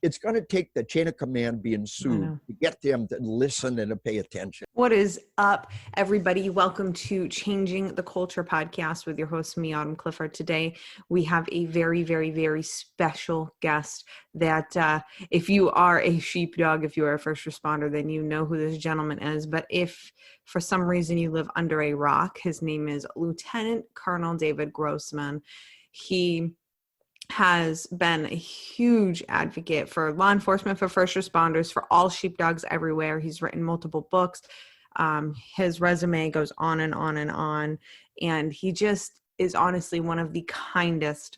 it's going to take the chain of command being sued to get them to listen and to pay attention. What is up, everybody? Welcome to Changing the Culture podcast with your host, me, Autumn Clifford. Today, we have a very, very, very special guest that if you are a sheepdog, if you are a first responder, then you know who this gentleman is. But if for some reason you live under a rock, his name is Lieutenant Colonel David Grossman. He has been a huge advocate for law enforcement, for first responders, for all sheepdogs everywhere. He's written multiple books. His resume goes on and on and on. And he just is honestly one of the kindest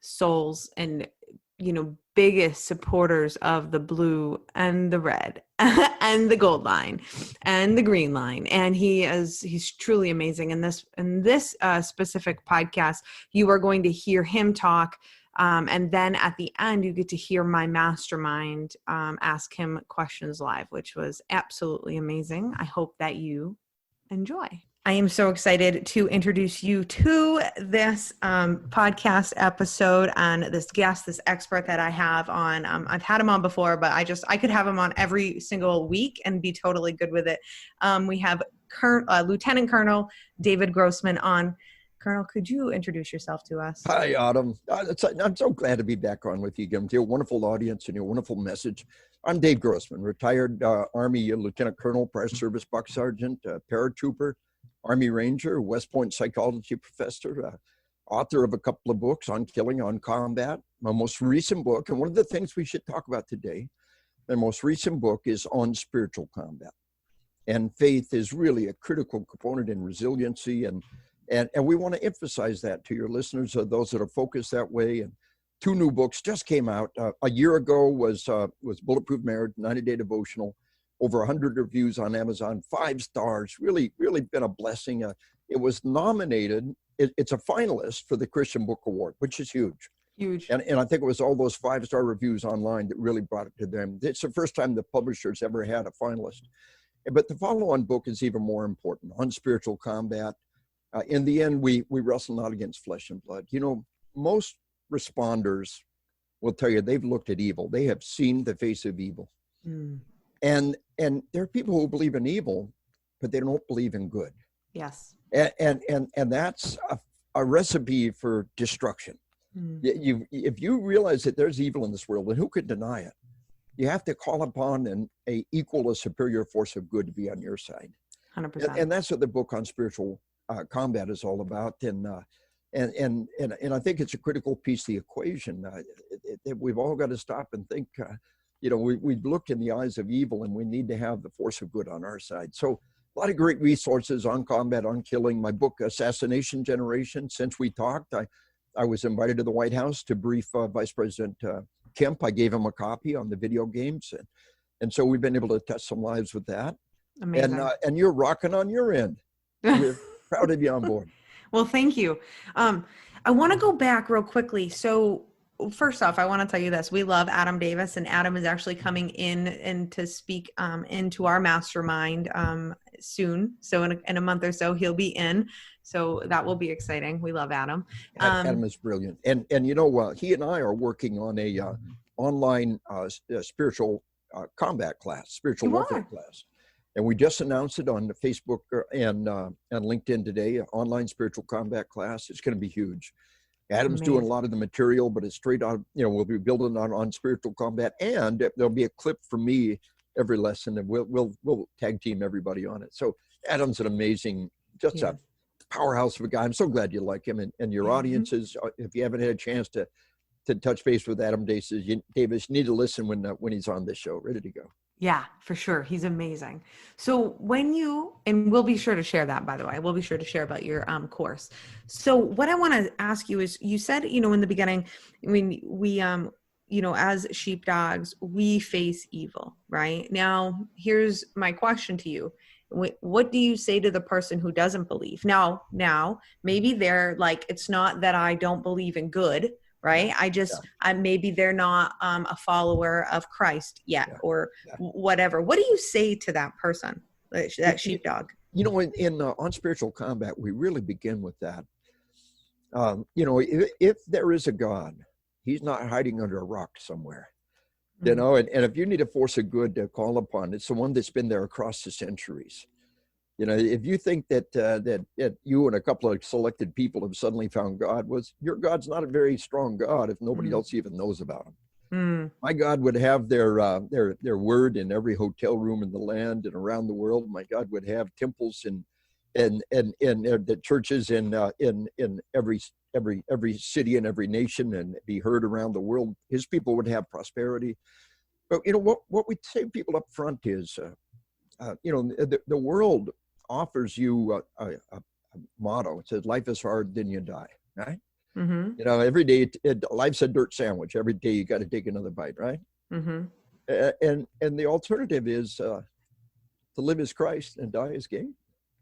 souls and, biggest supporters of the blue and the red and the gold line and the green line. And he's truly amazing. In this specific podcast, you are going to hear him talk. And then at the end, you get to hear my mastermind ask him questions live, which was absolutely amazing. I hope that you enjoy. I am so excited to introduce you to this podcast episode and this guest, this expert that I have on. I've had him on before, but I could have him on every single week and be totally good with it. We have Lieutenant Colonel David Grossman on. Colonel, could you introduce yourself to us? Hi, Autumn. I'm so glad to be back on with you again. Your wonderful audience and your wonderful message. I'm Dave Grossman, retired Army Lieutenant Colonel, prior service Buck Sergeant, paratrooper, Army Ranger, West Point psychology professor, author of a couple of books on killing, on combat. My most recent book, and one of the things we should talk about today, my most recent book is on spiritual combat. And faith is really a critical component in resiliency, and we want to emphasize that to your listeners, those that are focused that way. And 2 new books just came out. A year ago was Bulletproof Marriage, 90-day devotional, over 100 reviews on Amazon, 5 stars, really, really been a blessing. It was nominated, it's a finalist for the Christian Book Award, which is huge. Huge. And I think it was all those 5-star reviews online that really brought it to them. It's the first time the publisher's ever had a finalist. But the follow-on book is even more important, on spiritual combat. In the end, we wrestle not against flesh and blood. Most responders will tell you they've looked at evil. They have seen the face of evil. Mm. And there are people who believe in evil, but they don't believe in good. Yes. And that's a recipe for destruction. Mm. If you realize that there's evil in this world, and who could deny it? You have to call upon an equal or superior force of good to be on your side. 100%. And that's what the book on spiritual combat is all about, and I think it's a critical piece of the equation. We've all got to stop and think. We've looked in the eyes of evil, and we need to have the force of good on our side. So a lot of great resources on combat, on killing. My book, Assassination Generation. Since we talked, I was invited to the White House to brief Vice President Kemp. I gave him a copy on the video games, and so we've been able to touch some lives with that. Amazing. And you're rocking on your end. We're proud of you on board. Well, thank you. I want to go back real quickly. So first off, I want to tell you this. We love Adam Davis, and Adam is actually coming in and to speak into our mastermind soon. So in a month or so, he'll be in. So that will be exciting. We love Adam. Adam is brilliant. And he and I are working on a online spiritual combat class, spiritual warfare class. And we just announced it on Facebook and LinkedIn today, online spiritual combat class. It's going to be huge. Adam's doing a lot of the material, but it's straight on, we'll be building on spiritual combat, and there'll be a clip from me every lesson, and we'll tag team everybody on it. So Adam's an amazing, a powerhouse of a guy. I'm so glad you like him, and your audiences, if you haven't had a chance to touch base with Adam Davis, you need to listen when he's on this show, ready to go. Yeah, for sure. He's amazing. So and we'll be sure to share that, by the way, we'll be sure to share about your course. So what I want to ask you is, you said, in the beginning, when we, as sheepdogs, we face evil, right? Now, here's my question to you. What do you say to the person who doesn't believe? Now, maybe they're like, it's not that I don't believe in good, right? Maybe they're not a follower of Christ yet, or whatever. What do you say to that person, that sheepdog? On spiritual combat, we really begin with that. If there is a God, he's not hiding under a rock somewhere. You know, and if you need a force of good to call upon, it's the one that's been there across the centuries. You know, if you think that that you and a couple of selected people have suddenly found God, your God's not a very strong God if nobody else even knows about him. My God would have their word in every hotel room in the land and around the world. My God would have temples and the churches in every city and every nation and be heard around the world. His people would have prosperity. But you know what we say people up front is, you know, the world offers you a motto. It says, "Life is hard, then you die." Right? You know, every day life's a dirt sandwich. Every day you got to take another bite, right? And the alternative is to live as Christ and die as gain.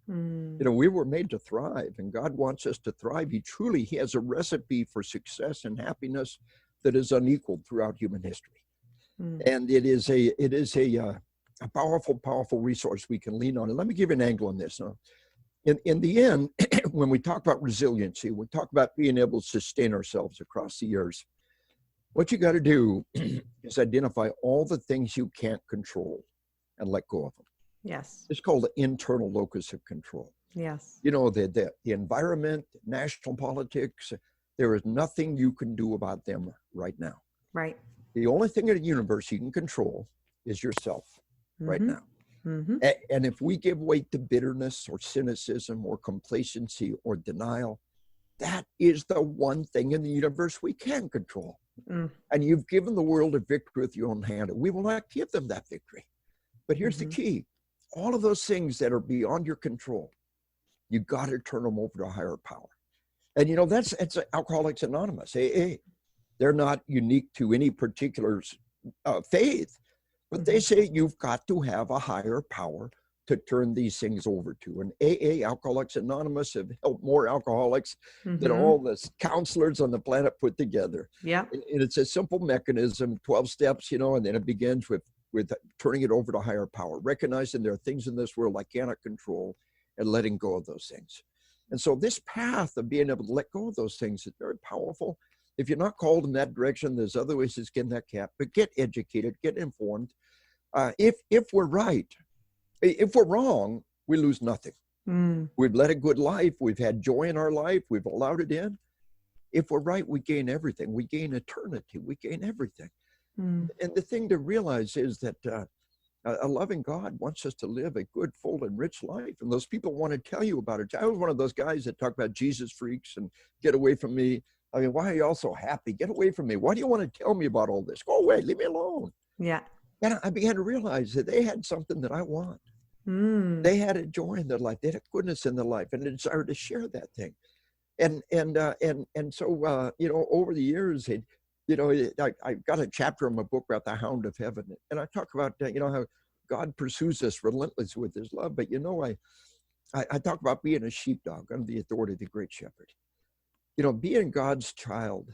You know, we were made to thrive, and God wants us to thrive. He has a recipe for success and happiness that is unequaled throughout human history. And it is a powerful resource we can lean on. And let me give you an angle on this. In the end, when we talk about resiliency, we talk about being able to sustain ourselves across the years. What you got to do is identify all the things you can't control and let go of them. Yes. It's called the internal locus of control. Yes. You know, the environment, national politics, there is nothing you can do about them right now. Right. The only thing in the universe you can control is yourself right now. And if we give way to bitterness or cynicism or complacency or denial, that is the one thing in the universe we can control. And you've given the world a victory with your own hand. We will not give them that victory. But here's the key. All of those things that are beyond your control, you got to turn them over to a higher power. And you know, it's Alcoholics Anonymous, AA. They're not unique to any particular faith, but they say you've got to have a higher power to turn these things over to. And AA, Alcoholics Anonymous, have helped more alcoholics than all the counselors on the planet put together. Yeah. And it's a simple mechanism, 12 steps, you know, and then it begins with turning it over to higher power, recognizing there are things in this world I cannot control and letting go of those things. And so this path of being able to let go of those things is very powerful. If you're not called in that direction, there's other ways to skin that cat, but get educated, get informed. If we're right, if we're wrong, we lose nothing. We've led a good life. We've had joy in our life. We've allowed it in. If we're right, we gain everything. We gain eternity. We gain everything. And the thing to realize is that a loving God wants us to live a good, full, and rich life. And those people want to tell you about it. I was one of those guys that talk about Jesus freaks and get away from me. I mean, why are you all so happy? Get away from me. Why do you want to tell me about all this? Go away. Leave me alone. Yeah. And I began to realize that they had something that I want. They had a joy in their life. They had a goodness in their life and a desire to share that thing. And so, you know, over the years, you know, I got a chapter in my book about the Hound of Heaven. And I talk about, you know, how God pursues us relentlessly with his love. But, you know, I talk about being a sheepdog under the authority of the great shepherd. You know, being God's child,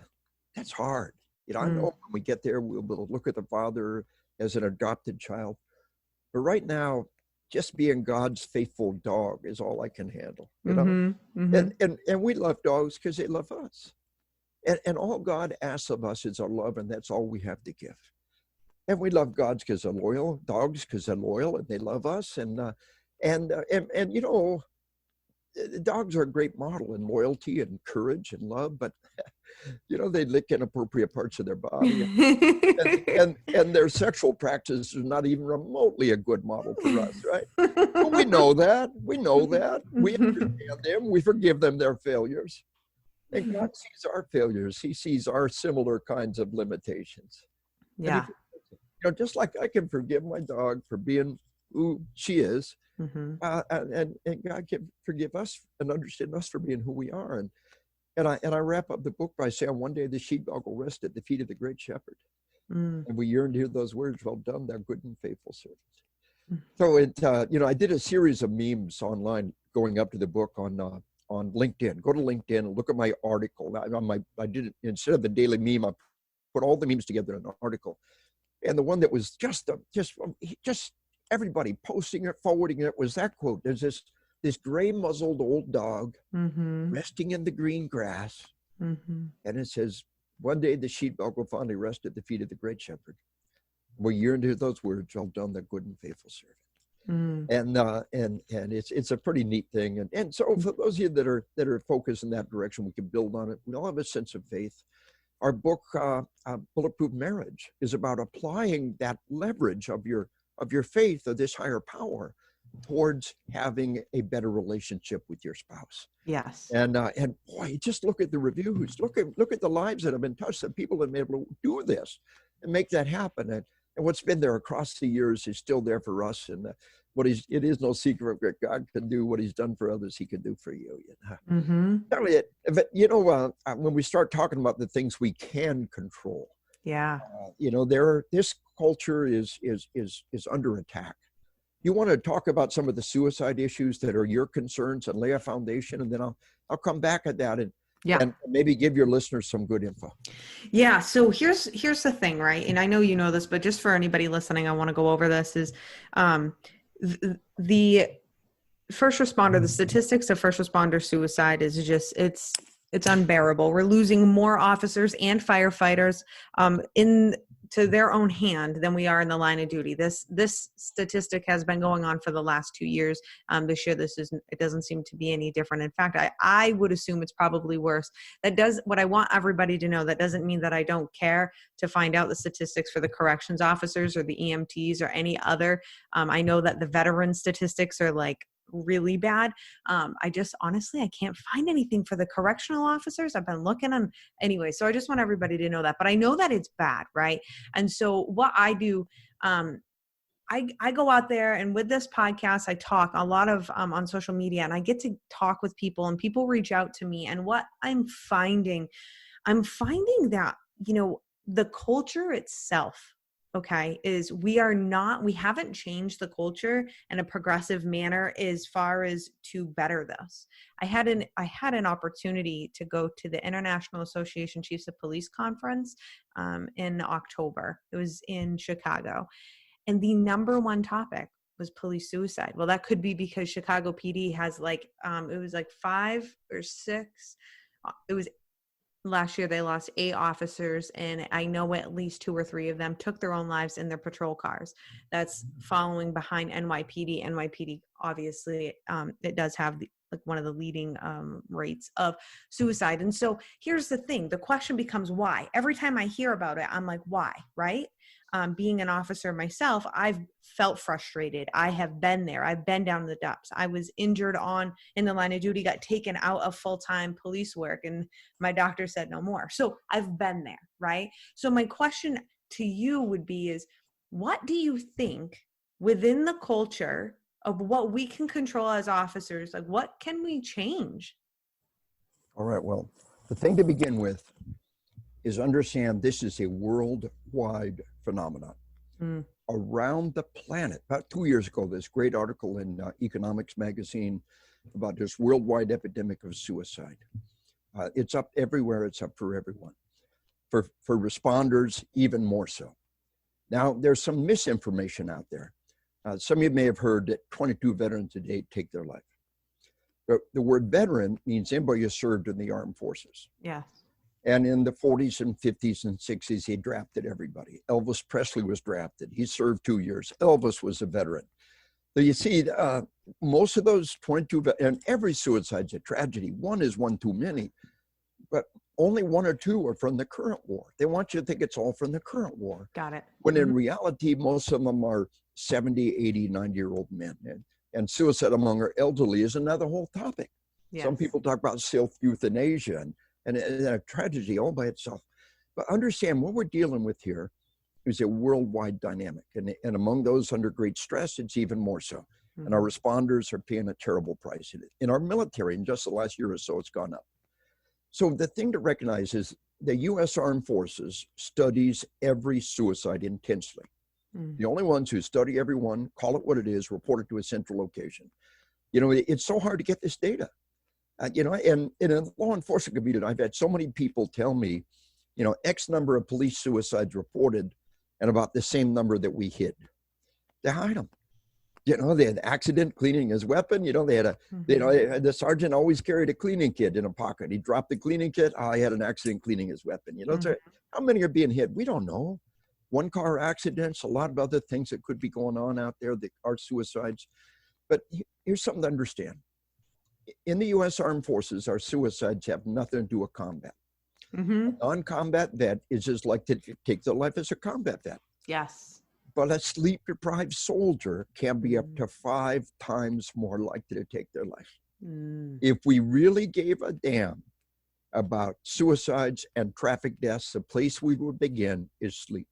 that's hard. You know, I know when we get there, we'll be able to look at the Father as an adopted child. But right now, just being God's faithful dog is all I can handle, you know? And we love dogs because they love us. And all God asks of us is our love, and that's all we have to give. And we love dogs because they're loyal, dogs because they're loyal and they love us. And you know, dogs are a great model in loyalty and courage and love, but you know, they lick inappropriate parts of their body. and their sexual practice is not even remotely a good model for us, right? But we know that. We know that. We understand them. We forgive them their failures. And God sees our failures. He sees our similar kinds of limitations. Yeah. You know, just like I can forgive my dog for being who she is, and God can forgive us and understand us for being who we are. And I wrap up the book by saying, one day the sheepdog will rest at the feet of the great shepherd. And we yearn to hear those words, "Well done, thou good and faithful servant." So you know, I did a series of memes online going up to the book on LinkedIn. Go to LinkedIn and look at my article. I did it instead of the daily meme. I put all the memes together in an article, and the one that was just everybody posting it, forwarding it, was that quote. There's this gray muzzled old dog resting in the green grass, and it says, "One day the sheepdog will finally rest at the feet of the great shepherd." Well, you're into those words, well done, the good and faithful servant. And it's a pretty neat thing. And so for those of you that are focused in that direction, we can build on it. We all have a sense of faith. Our book, Bulletproof Marriage, is about applying that leverage of your faith, of this higher power, towards having a better relationship with your spouse. Yes. And boy, just look at the reviews. Look at the lives that have been touched, that people have been able to do this and make that happen. And what's been there across the years is still there for us. And it is no secret that God can do what he's done for others, he can do for you. But when we start talking about the things we can control, this culture is under attack. You want to talk about some of the suicide issues that are your concerns and lay a foundation, and then I'll come back at that and maybe give your listeners some good info. Yeah. So here's the thing, right? And I know you know this, but just for anybody listening, I want to go over this is, the first responder, the statistics of first responder suicide is just, it's unbearable. We're losing more officers and firefighters, to their own hand than we are in the line of duty. This statistic has been going on for the last 2 years. This year, it doesn't seem to be any different. In fact, I would assume it's probably worse. What I want everybody to know, that doesn't mean that I don't care to find out the statistics for the corrections officers or the EMTs or any other. I know that the veteran statistics are like really bad. I just honestly, I can't find anything for the correctional officers. I've been looking on anyway. So I just want everybody to know that, but I know that it's bad. Right. And so what I do, I go out there, and with this podcast, I talk a lot of on social media, and I get to talk with people, and people reach out to me. And what I'm finding that, the culture itself, is we haven't changed the culture in a progressive manner as far as to better this. I had an opportunity to go to the International Association Chiefs of Police Conference in October. It was in Chicago. And the number one topic was police suicide. Well, that could be because Chicago PD has it was 5 or 6. Last year, they lost 8 officers, and I know at least 2 or 3 of them took their own lives in their patrol cars. That's following behind NYPD. NYPD, obviously, it does have one of the leading rates of suicide. And so here's the thing. The question becomes why. Every time I hear about it, I'm like, why, right? Being an officer myself, I've felt frustrated. I have been there. I've been down the depths. I was injured in the line of duty, got taken out of full-time police work, and my doctor said no more. So I've been there, right? So my question to you would be what do you think within the culture of what we can control as officers, what can we change? All right. Well, the thing to begin with is understand this is a worldwide phenomenon. Around the planet. About 2 years ago, this great article in Economics magazine about this worldwide epidemic of suicide. It's up everywhere. It's up for everyone. For responders, even more so. Now, there's some misinformation out there. Some of you may have heard that 22 veterans a day take their life. The word veteran means anybody who served in the armed forces. Yes. And in the 40s and 50s and 60s, he drafted everybody. Elvis Presley was drafted. He served 2 years. Elvis was a veteran. So you see, most of those 22, and every suicide's a tragedy. One is one too many, but only 1 or 2 are from the current war. They want you to think it's all from the current war. Got it. When in reality, most of them are 70, 80, 90-year-old men. And suicide among our elderly is another whole topic. Yes. Some people talk about self-euthanasia and a tragedy all by itself. But understand what we're dealing with here is a worldwide dynamic. And among those under great stress, it's even more so. Mm-hmm. And our responders are paying a terrible price. In our military, in just the last year or so, it's gone up. So the thing to recognize is the U.S. Armed Forces studies every suicide intensely. Mm-hmm. The only ones who study every one, call it what it is, report it to a central location. It's so hard to get this data. And in a law enforcement community, I've had so many people tell me, X number of police suicides reported and about the same number that we hid. They hide them. They had an accident cleaning his weapon. They had the sergeant always carried a cleaning kit in a pocket. He dropped the cleaning kit. He had an accident cleaning his weapon. So how many are being hid? We don't know. one car accidents, a lot of other things that could be going on out there that are suicides. But here's something to understand. In the U.S. Armed Forces, our suicides have nothing to do with combat. Mm-hmm. A non-combat vet is just like to take their life as a combat vet. Yes. But a sleep-deprived soldier can be up to 5 times more likely to take their life. If we really gave a damn about suicides and traffic deaths, the place we would begin is sleep.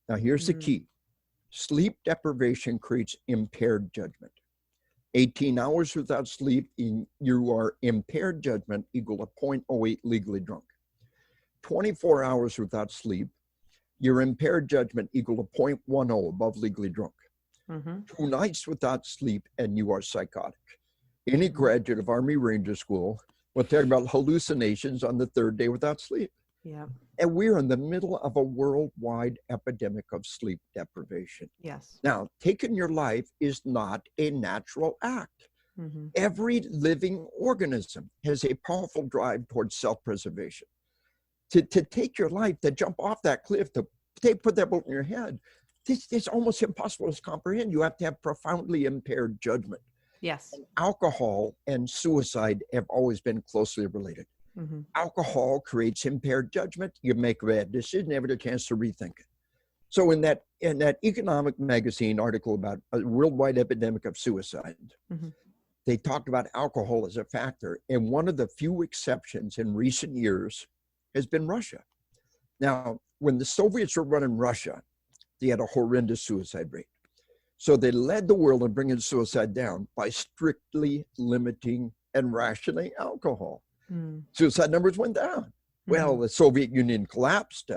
Now, here's the key. Sleep deprivation creates impaired judgment. 18 hours without sleep, you are impaired judgment equal to 0.08 legally drunk. 24 hours without sleep, your impaired judgment equal to 0.10 above legally drunk. 2 nights without sleep and you are psychotic. Any graduate of Army Ranger School will talk about hallucinations on the 3rd day without sleep. Yeah. And we're in the middle of a worldwide epidemic of sleep deprivation. Yes. Now, taking your life is not a natural act. Every living organism has a powerful drive towards self-preservation. To take your life, to jump off that cliff, to put that bullet in your head, it's almost impossible to comprehend. You have to have profoundly impaired judgment. Yes. And alcohol and suicide have always been closely related. Alcohol creates impaired judgment. You make a bad decision, never get a chance to rethink it. So in that economic magazine article about a worldwide epidemic of suicide, they talked about alcohol as a factor. And one of the few exceptions in recent years has been Russia. Now, when the Soviets were running Russia, they had a horrendous suicide rate. So they led the world in bringing suicide down by strictly limiting and rationing alcohol. Suicide numbers went down. Well, the Soviet Union collapsed,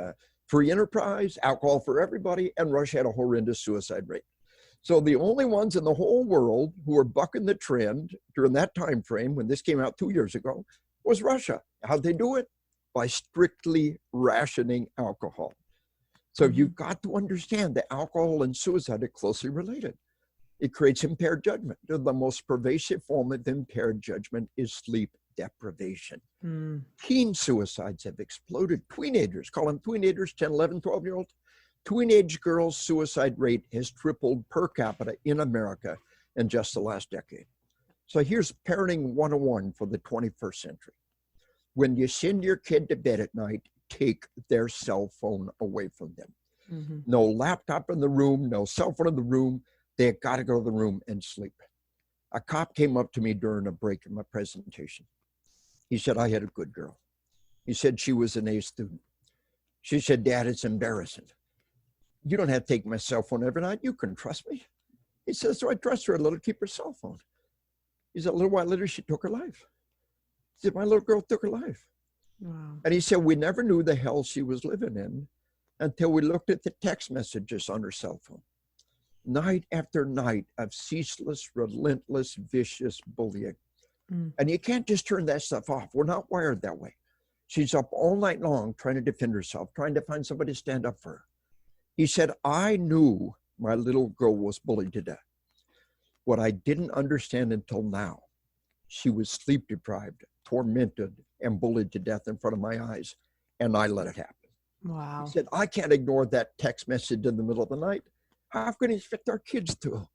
free enterprise, alcohol for everybody, and Russia had a horrendous suicide rate. So the only ones in the whole world who were bucking the trend during that time frame, when this came out 2 years ago, was Russia. How'd they do it? By strictly rationing alcohol. So you've got to understand that alcohol and suicide are closely related. It creates impaired judgment. The most pervasive form of impaired judgment is sleep deprivation. Teen suicides have exploded. Teenagers, call them teenagers, 10, 11, 12-year-olds. Teenage girls' suicide rate has tripled per capita in America in just the last decade. So here's parenting 101 for the 21st century. When you send your kid to bed at night, take their cell phone away from them. No laptop in the room, no cell phone in the room. They got to go to the room and sleep. A cop came up to me during a break in my presentation. He said, I had a good girl. He said she was an A student. She said, Dad, it's embarrassing. You don't have to take my cell phone every night. You can trust me. He says, so I trust her a little to keep her cell phone. He said, a little while later, she took her life. He said, my little girl took her life. Wow. And he said, we never knew the hell she was living in until we looked at the text messages on her cell phone. Night after night of ceaseless, relentless, vicious bullying. And you can't just turn that stuff off. We're not wired that way. She's up all night long trying to defend herself, trying to find somebody to stand up for her. He said, I knew my little girl was bullied to death. What I didn't understand until now, she was sleep deprived, tormented, and bullied to death in front of my eyes, and I let it happen. Wow. He said, I can't ignore that text message in the middle of the night. How can we expect our kids to?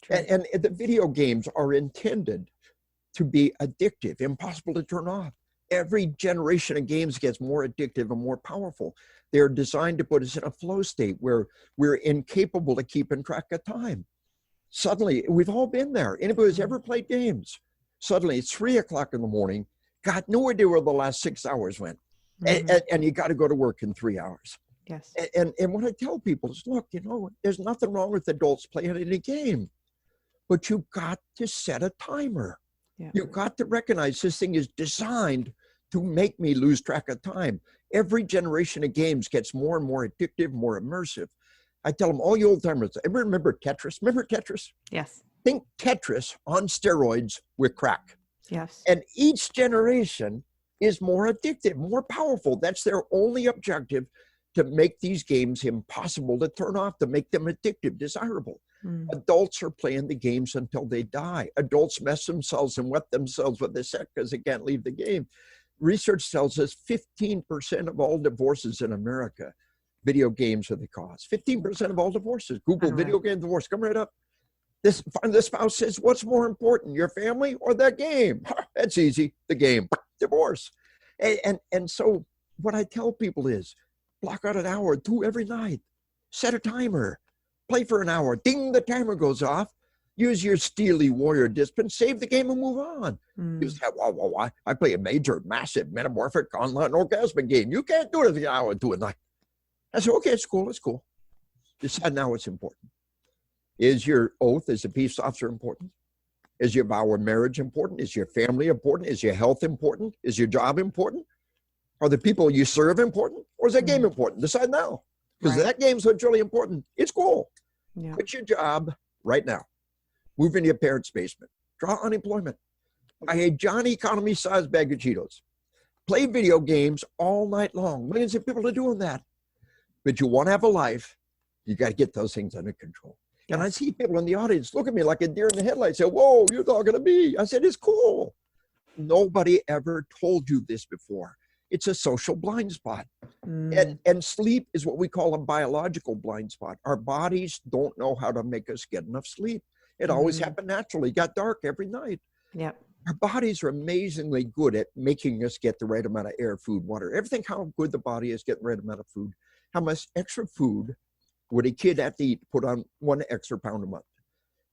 And the video games are intended to be addictive, impossible to turn off. Every generation of games gets more addictive and more powerful. They're designed to put us in a flow state where we're incapable of keeping track of time. Suddenly, we've all been there. Anybody who's ever played games, suddenly it's 3 o'clock in the morning, got no idea where the last 6 hours went. And you got to go to work in 3 hours. Yes. And what I tell people is, look, there's nothing wrong with adults playing any game, but you've got to set a timer. Yeah. You've got to recognize this thing is designed to make me lose track of time. Every generation of games gets more and more addictive, more immersive. I tell them, all you old timers, ever remember Tetris? Remember Tetris? Yes. Think Tetris on steroids with crack. Yes. And each generation is more addictive, more powerful. That's their only objective, to make these games impossible to turn off, to make them addictive, desirable. Adults are playing the games until they die. Adults mess themselves and wet themselves with the sex because they can't leave the game. Research tells us 15% of all divorces in America Video games are the cause. 15% of all divorces. Google video game divorce. Come right up. The spouse says, what's more important, your family or that game? That's easy. The game. Divorce. And so what I tell people is, block out an hour or two every night. Set a timer. Play for an hour. Ding, the timer goes off. Use your steely warrior discipline. Save the game and move on. I play a major, massive, metamorphic, online orgasmic game. You can't do it an hour or two a night. I said, okay, it's cool. Decide now what's important. Is your oath as a peace officer important? Is your vow of marriage important? Is your family important? Is your health important? Is your job important? Are the people you serve important? Or is that game important? Decide now. Because that game's what's really important. It's cool. Yeah. Quit your job right now. Move into your parents' basement. Draw unemployment. Buy a Johnny economy-sized bag of Cheetos. Play video games all night long. Millions of people are doing that. But you want to have a life, you got to get those things under control. And I see people in the audience look at me like a deer in the headlights, say, whoa, you're talking to me. I said, it's cool. Nobody ever told you this before. It's a social blind spot. And sleep is what we call a biological blind spot. Our bodies don't know how to make us get enough sleep. It always happened naturally. It got dark every night. Yep. Our bodies are amazingly good at making us get the right amount of air, food, water. Everything, how good the body is getting the right amount of food. How much extra food would a kid have to eat to put on 1 extra pound a month?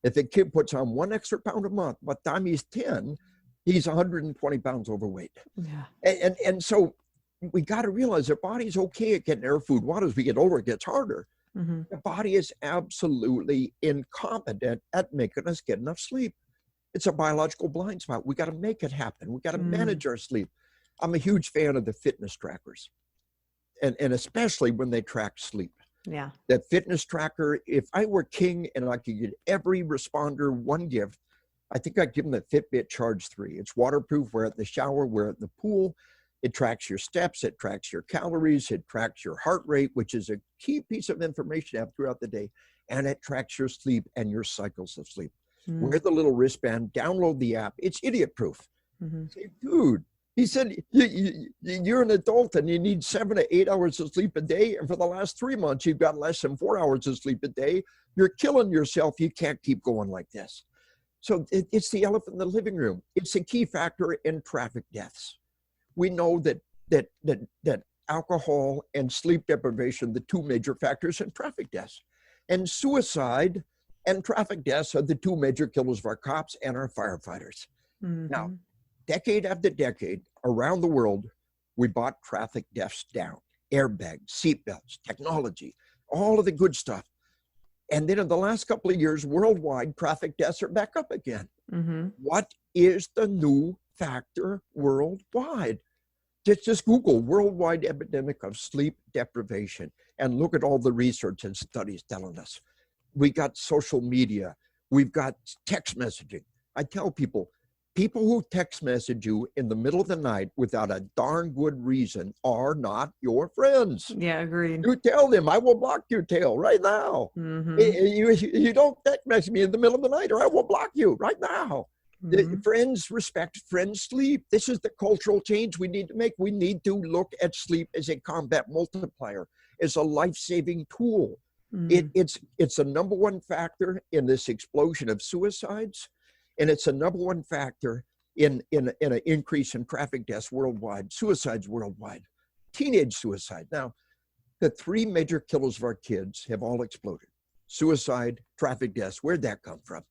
If a kid puts on 1 extra pound a month, by the time he's 10, he's 120 pounds overweight. Yeah. And so we got to realize our body's okay at getting air, food, water. As we get older, it gets harder. The body is absolutely incompetent at making us get enough sleep. It's a biological blind spot. We got to make it happen. We got to manage our sleep. I'm a huge fan of the fitness trackers, and especially when they track sleep. Yeah. That fitness tracker, if I were king and I could get every responder one gift, I think I'd give them the Fitbit Charge 3. It's waterproof, wear it in the shower, wear it in the pool. It tracks your steps, it tracks your calories, it tracks your heart rate, which is a key piece of information to have throughout the day. And it tracks your sleep and your cycles of sleep. Wear the little wristband, download the app. It's idiot proof. Say, dude, he said, you're an adult and you need 7 to 8 hours of sleep a day. And for the last 3 months, you've got less than 4 hours of sleep a day. You're killing yourself. You can't keep going like this. So it's the elephant in the living room. It's a key factor in traffic deaths. We know that alcohol and sleep deprivation, the 2 major factors in traffic deaths. And suicide and traffic deaths are the 2 major killers of our cops and our firefighters. Now, decade after decade, around the world, we brought traffic deaths down. Airbags, seatbelts, technology, all of the good stuff. And then in the last couple of years, worldwide, traffic deaths are back up again. What is the new factor worldwide? Just Google worldwide epidemic of sleep deprivation and look at all the research and studies telling us. We got social media. We've got text messaging. I tell people who text message you in the middle of the night without a darn good reason are not your friends. Yeah, agreed. You tell them, I will block your tail right now. You don't text message me in the middle of the night or I will block you right now. Friends respect, friends sleep. This is the cultural change we need to make. We need to look at sleep as a combat multiplier, as a life-saving tool. It's the number 1 factor in this explosion of suicides, and it's a number 1 factor in an increase in traffic deaths worldwide, suicides worldwide, teenage suicide. Now, the 3 major killers of our kids have all exploded. Suicide, traffic deaths, where'd that come from?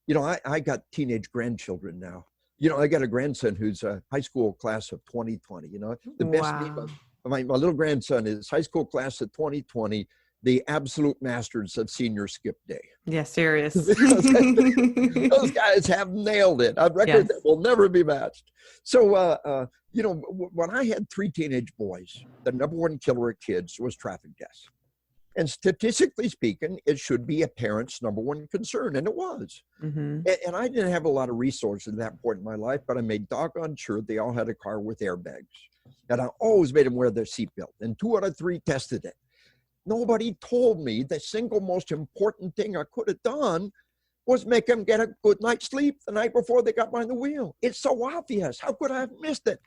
You know, I got teenage grandchildren now. You know, I got a grandson who's a high school class of 2020. You know, the best name of my little grandson is high school class of 2020, the absolute masters of senior skip day. Yeah, serious. Those guys have nailed it. A record that will never be matched. So, you know, when I had 3 teenage boys, the number 1 killer of kids was traffic deaths. And statistically speaking, it should be a parent's number 1 concern, and it was. And I didn't have a lot of resources at that point in my life, but I made doggone sure they all had a car with airbags. And I always made them wear their seatbelt, and 2 out of 3 tested it. Nobody told me the single most important thing I could have done was make them get a good night's sleep the night before they got behind the wheel. It's so obvious. How could I have missed it?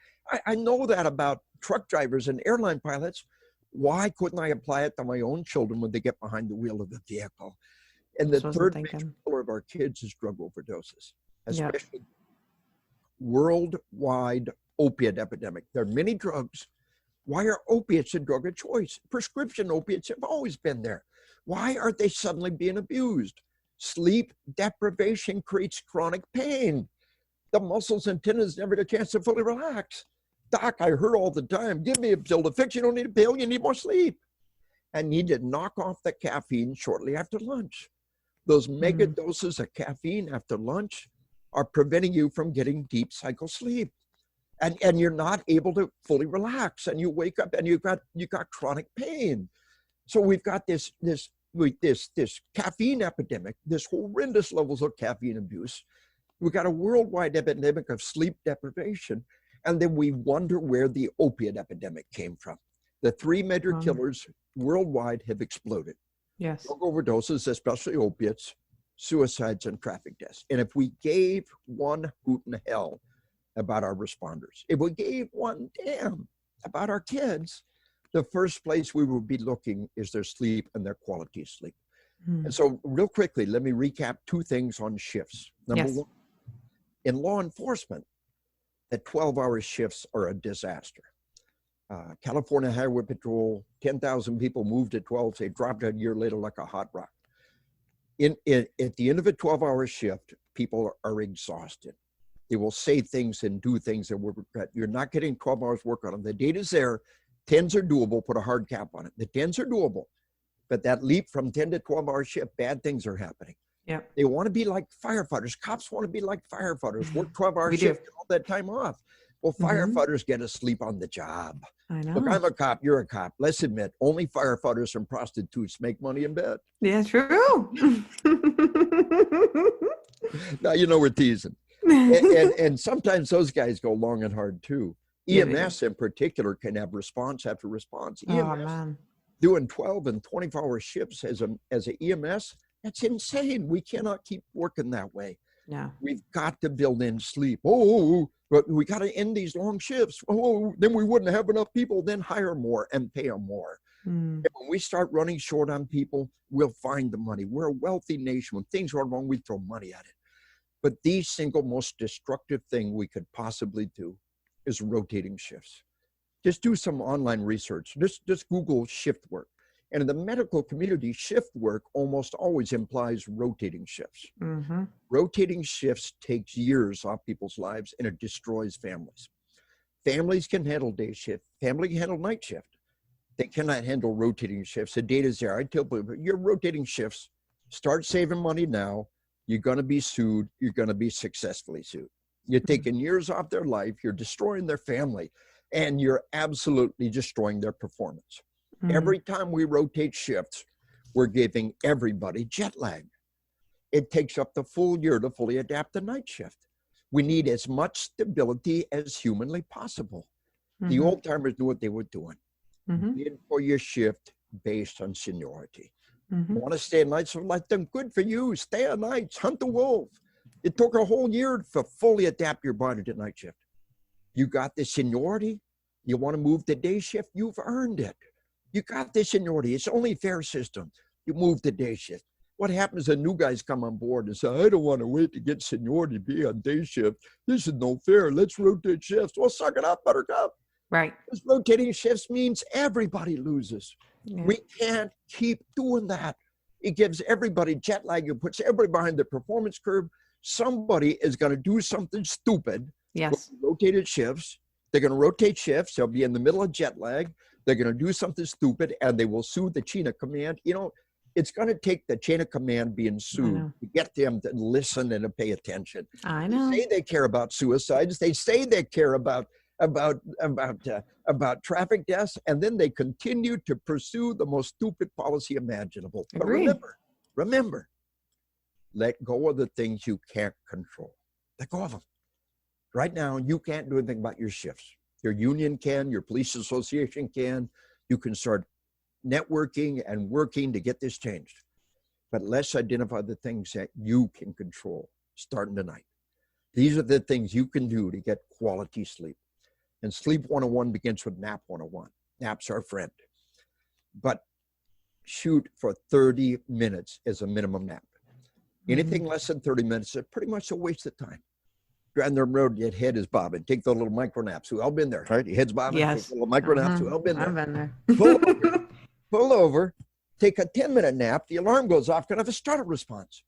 I know that about truck drivers and airline pilots, Why couldn't I apply it to my own children when they get behind the wheel of the vehicle? And the Just wasn't third thinking. major killer of our kids is drug overdoses, Yep. especially worldwide opiate epidemic. There are many drugs. Why are opiates a drug of choice? Prescription opiates have always been there. Why aren't they suddenly being abused? Sleep deprivation creates chronic pain. The muscles and tendons never get a chance to fully relax. Doc, I heard all the time, give me a pill to fix. You don't need a pill, you need more sleep. And need to knock off the caffeine shortly after lunch. Those mega doses of caffeine after lunch are preventing you from getting deep cycle sleep. And you're not able to fully relax, and you wake up and you got chronic pain. So we've got this caffeine epidemic, this horrendous levels of caffeine abuse. We've got a worldwide epidemic of sleep deprivation, and then we wonder where the opiate epidemic came from. The three major killers worldwide have exploded. Yes. Drug overdoses, especially opiates, suicides, and traffic deaths. And if we gave one hoot in hell about our responders, if we gave one damn about our kids, the first place we would be looking is their sleep and their quality of sleep. And so real quickly, let me recap two things on shifts. Number one, in law enforcement, the 12-hour shifts are a disaster. California Highway Patrol, 10,000 people moved at 12, they dropped it a year later like a hot rock. At the end of a 12-hour shift, people are exhausted. They will say things and do things that will regret. You're not getting 12 hours work on them. The data's there. 10s are doable, put a hard cap on it. The 10s are doable, but that leap from 10 to 12-hour shift, bad things are happening. Yeah. They want to be like firefighters. Cops want to be like firefighters, work 12-hour shift, all that time off. Well, firefighters get to sleep on the job. I know. Look, I'm a cop, you're a cop. Let's admit, only firefighters and prostitutes make money in bed. Yeah, true. Now, you know, we're teasing. And sometimes those guys go long and hard too. EMS in particular can have response after response. EMS doing 12 and 24-hour shifts as an EMS, that's insane. We cannot keep working that way. Yeah. We've got to build in sleep. But we got to end these long shifts. Then we wouldn't have enough people. Then hire more and pay them more. And when we start running short on people, we'll find the money. We're a wealthy nation. When things are wrong, we throw money at it. But the single most destructive thing we could possibly do is rotating shifts. Just do some online research. Just Google shift work. And in the medical community, shift work almost always implies rotating shifts. Rotating shifts takes years off people's lives, and it destroys families. Families can handle day shift. Family can handle night shift. They cannot handle rotating shifts. The data's there. I tell people, you're rotating shifts. Start saving money now. You're going to be sued. You're going to be successfully sued. You're taking years off their life. You're destroying their family, and you're absolutely destroying their performance. Every time we rotate shifts, we're giving everybody jet lag. It takes up the full year to fully adapt the night shift. We need as much stability as humanly possible. The old timers knew what they were doing. Bid for your shift based on seniority. You want to stay at nights? So let them, good for you. Stay at nights, hunt the wolf. It took a whole year to fully adapt your body to night shift. You got the seniority. You want to move to day shift? You've earned it. You got this seniority. It's only a fair system. You move to day shift. What happens when new guys come on board and say, I don't want to wait to get seniority, be on day shift. This is no fair. Let's rotate shifts. Well, suck it up, buttercup. Right. Because rotating shifts means everybody loses. Yeah. We can't keep doing that. It gives everybody jet lag. It puts everybody behind the performance curve. Somebody is going to do something stupid. Yes. Rotated shifts. They're going to rotate shifts. They'll be in the middle of jet lag. They're going to do something stupid, and they will sue the chain of command. You know, it's going to take the chain of command being sued to get them to listen and to pay attention. I know. They say they care about suicides. They say they care about traffic deaths, and then they continue to pursue the most stupid policy imaginable. Agreed. But remember, let go of the things you can't control. Let go of them. Right now, you can't do anything about your shifts. Your union can, your police association can. You can start networking and working to get this changed. But let's identify the things that you can control starting tonight. These are the things you can do to get quality sleep. And Sleep 101 begins with Nap 101. Nap's our friend. but shoot for 30 minutes as a minimum nap. Anything less than 30 minutes is pretty much a waste of time. Driving the road, your head is bobbing. Take the little micro naps. We've all been there, right? Your head's bobbing. Yes. Take the little micro naps. We've all been there. I've been there. Pull over, take a 10-minute nap. The alarm goes off, kind of a startle response.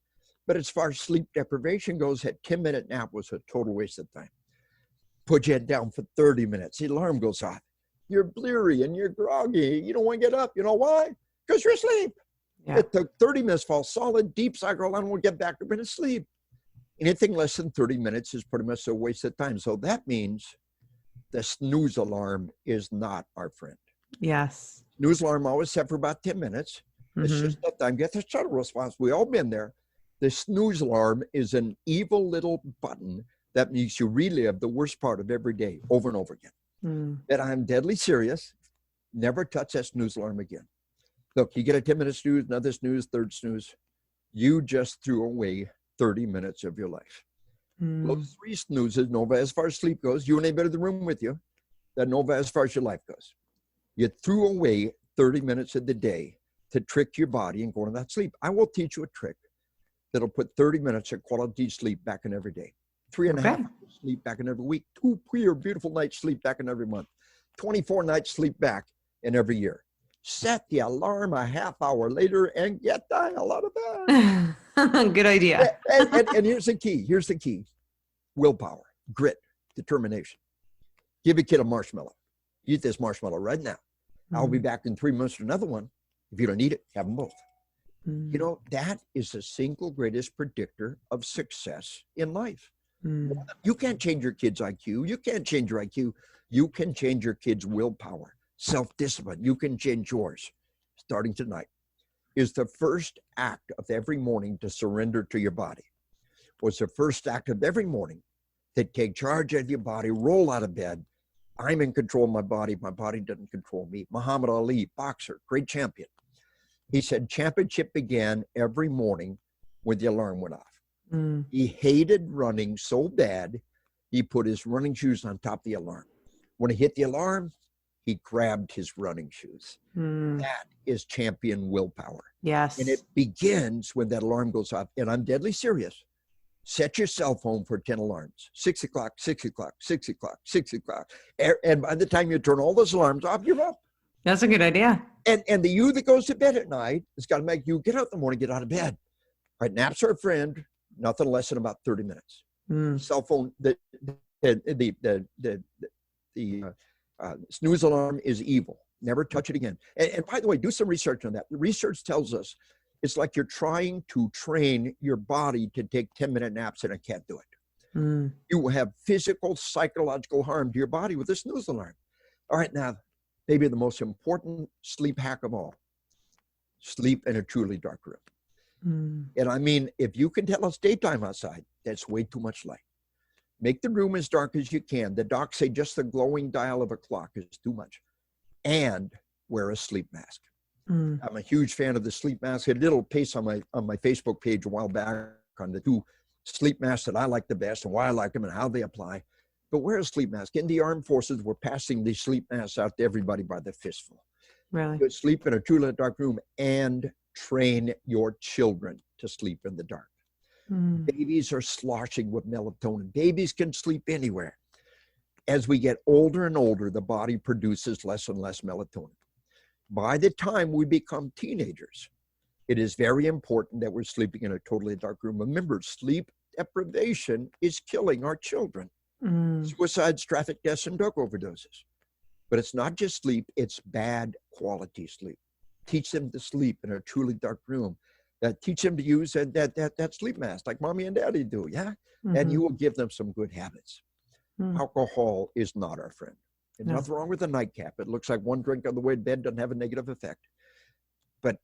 But as far as sleep deprivation goes, that 10-minute nap was a total waste of time. Put your head down for 30 minutes. The alarm goes off. You're bleary and you're groggy. You don't want to get up. You know why? Because you're asleep. Yeah. It took 30 minutes, fall solid, deep cycle, and we'll get back up into sleep. Anything less than 30 minutes is pretty much a waste of time. So that means the snooze alarm is not our friend. Yes. Snooze alarm always set for about 10 minutes. It's just enough time. Get the shuttle response. We all been there. The snooze alarm is an evil little button that makes you relive the worst part of every day over and over again. And I'm deadly serious. Never touch that snooze alarm again. Look, you get a 10-minute snooze, another snooze, third snooze. You just threw away 30 minutes of your life. Those 3 snoozes, Nova, as far as sleep goes, you and anybody in the room with you, that Nova, as far as your life goes. You threw away 30 minutes of the day to trick your body and go into that sleep. I will teach you a trick that'll put 30 minutes of quality sleep back in every day. 3.5 hours sleep back in every week. 2 clear, beautiful nights sleep back in every month. 24 nights sleep back in every year. Set the alarm a half hour later and get the hell out of bed. Good idea. And here's the key. Here's the key. Willpower, grit, determination. Give a kid a marshmallow. Eat this marshmallow right now. I'll be back in 3 months with another one. If you don't eat it, have them both. You know, that is the single greatest predictor of success in life. You can't change your kid's IQ. You can't change your IQ. You can change your kid's willpower, self-discipline. You can change yours. Starting tonight is the first act of every morning to surrender to your body. Was the first act of every morning to take charge of your body, roll out of bed. I'm in control of my body. My body doesn't control me. Muhammad Ali, boxer, great champion. He said championship began every morning when the alarm went off. He hated running so bad, he put his running shoes on top of the alarm. When he hit the alarm, he grabbed his running shoes. That is champion willpower. Yes. And it begins when that alarm goes off. And I'm deadly serious. Set your cell phone for 10 alarms. 6 o'clock, 6 o'clock, 6 o'clock, 6 o'clock. And by the time you turn all those alarms off, you're up. That's a good idea. And the you that goes to bed at night has got to make you get out in the morning, get out of bed. All right, naps are a friend, nothing less than about 30 minutes. Cell phone, the snooze alarm is evil. Never touch it again. And by the way, do some research on that. The research tells us it's like you're trying to train your body to take 10-minute naps and it can't do it. You have physical, psychological harm to your body with a snooze alarm. All right, now, maybe the most important sleep hack of all, sleep in a truly dark room. And I mean, if you can tell us daytime outside, that's way too much light. Make the room as dark as you can. The docs say just the glowing dial of a clock is too much. And wear a sleep mask. I'm a huge fan of the sleep mask. I did a little piece on my Facebook page a while back on the 2 sleep masks that I like the best and why I like them and how they apply. But wear a sleep mask. In the armed forces, we're passing these sleep masks out to everybody by the fistful. Really? You sleep in a truly dark room and train your children to sleep in the dark. Babies are sloshing with melatonin. Babies can sleep anywhere. As we get older and older, the body produces less and less melatonin. By the time we become teenagers, it is very important that we're sleeping in a totally dark room. Remember, sleep deprivation is killing our children. Suicides, traffic deaths, and drug overdoses. But it's not just sleep, it's bad quality sleep. Teach them to sleep in a truly dark room. Teach them to use that sleep mask like mommy and daddy do, yeah? And you will give them some good habits. Alcohol is not our friend. There's nothing wrong with a nightcap. It looks like one drink on the way to bed doesn't have a negative effect. But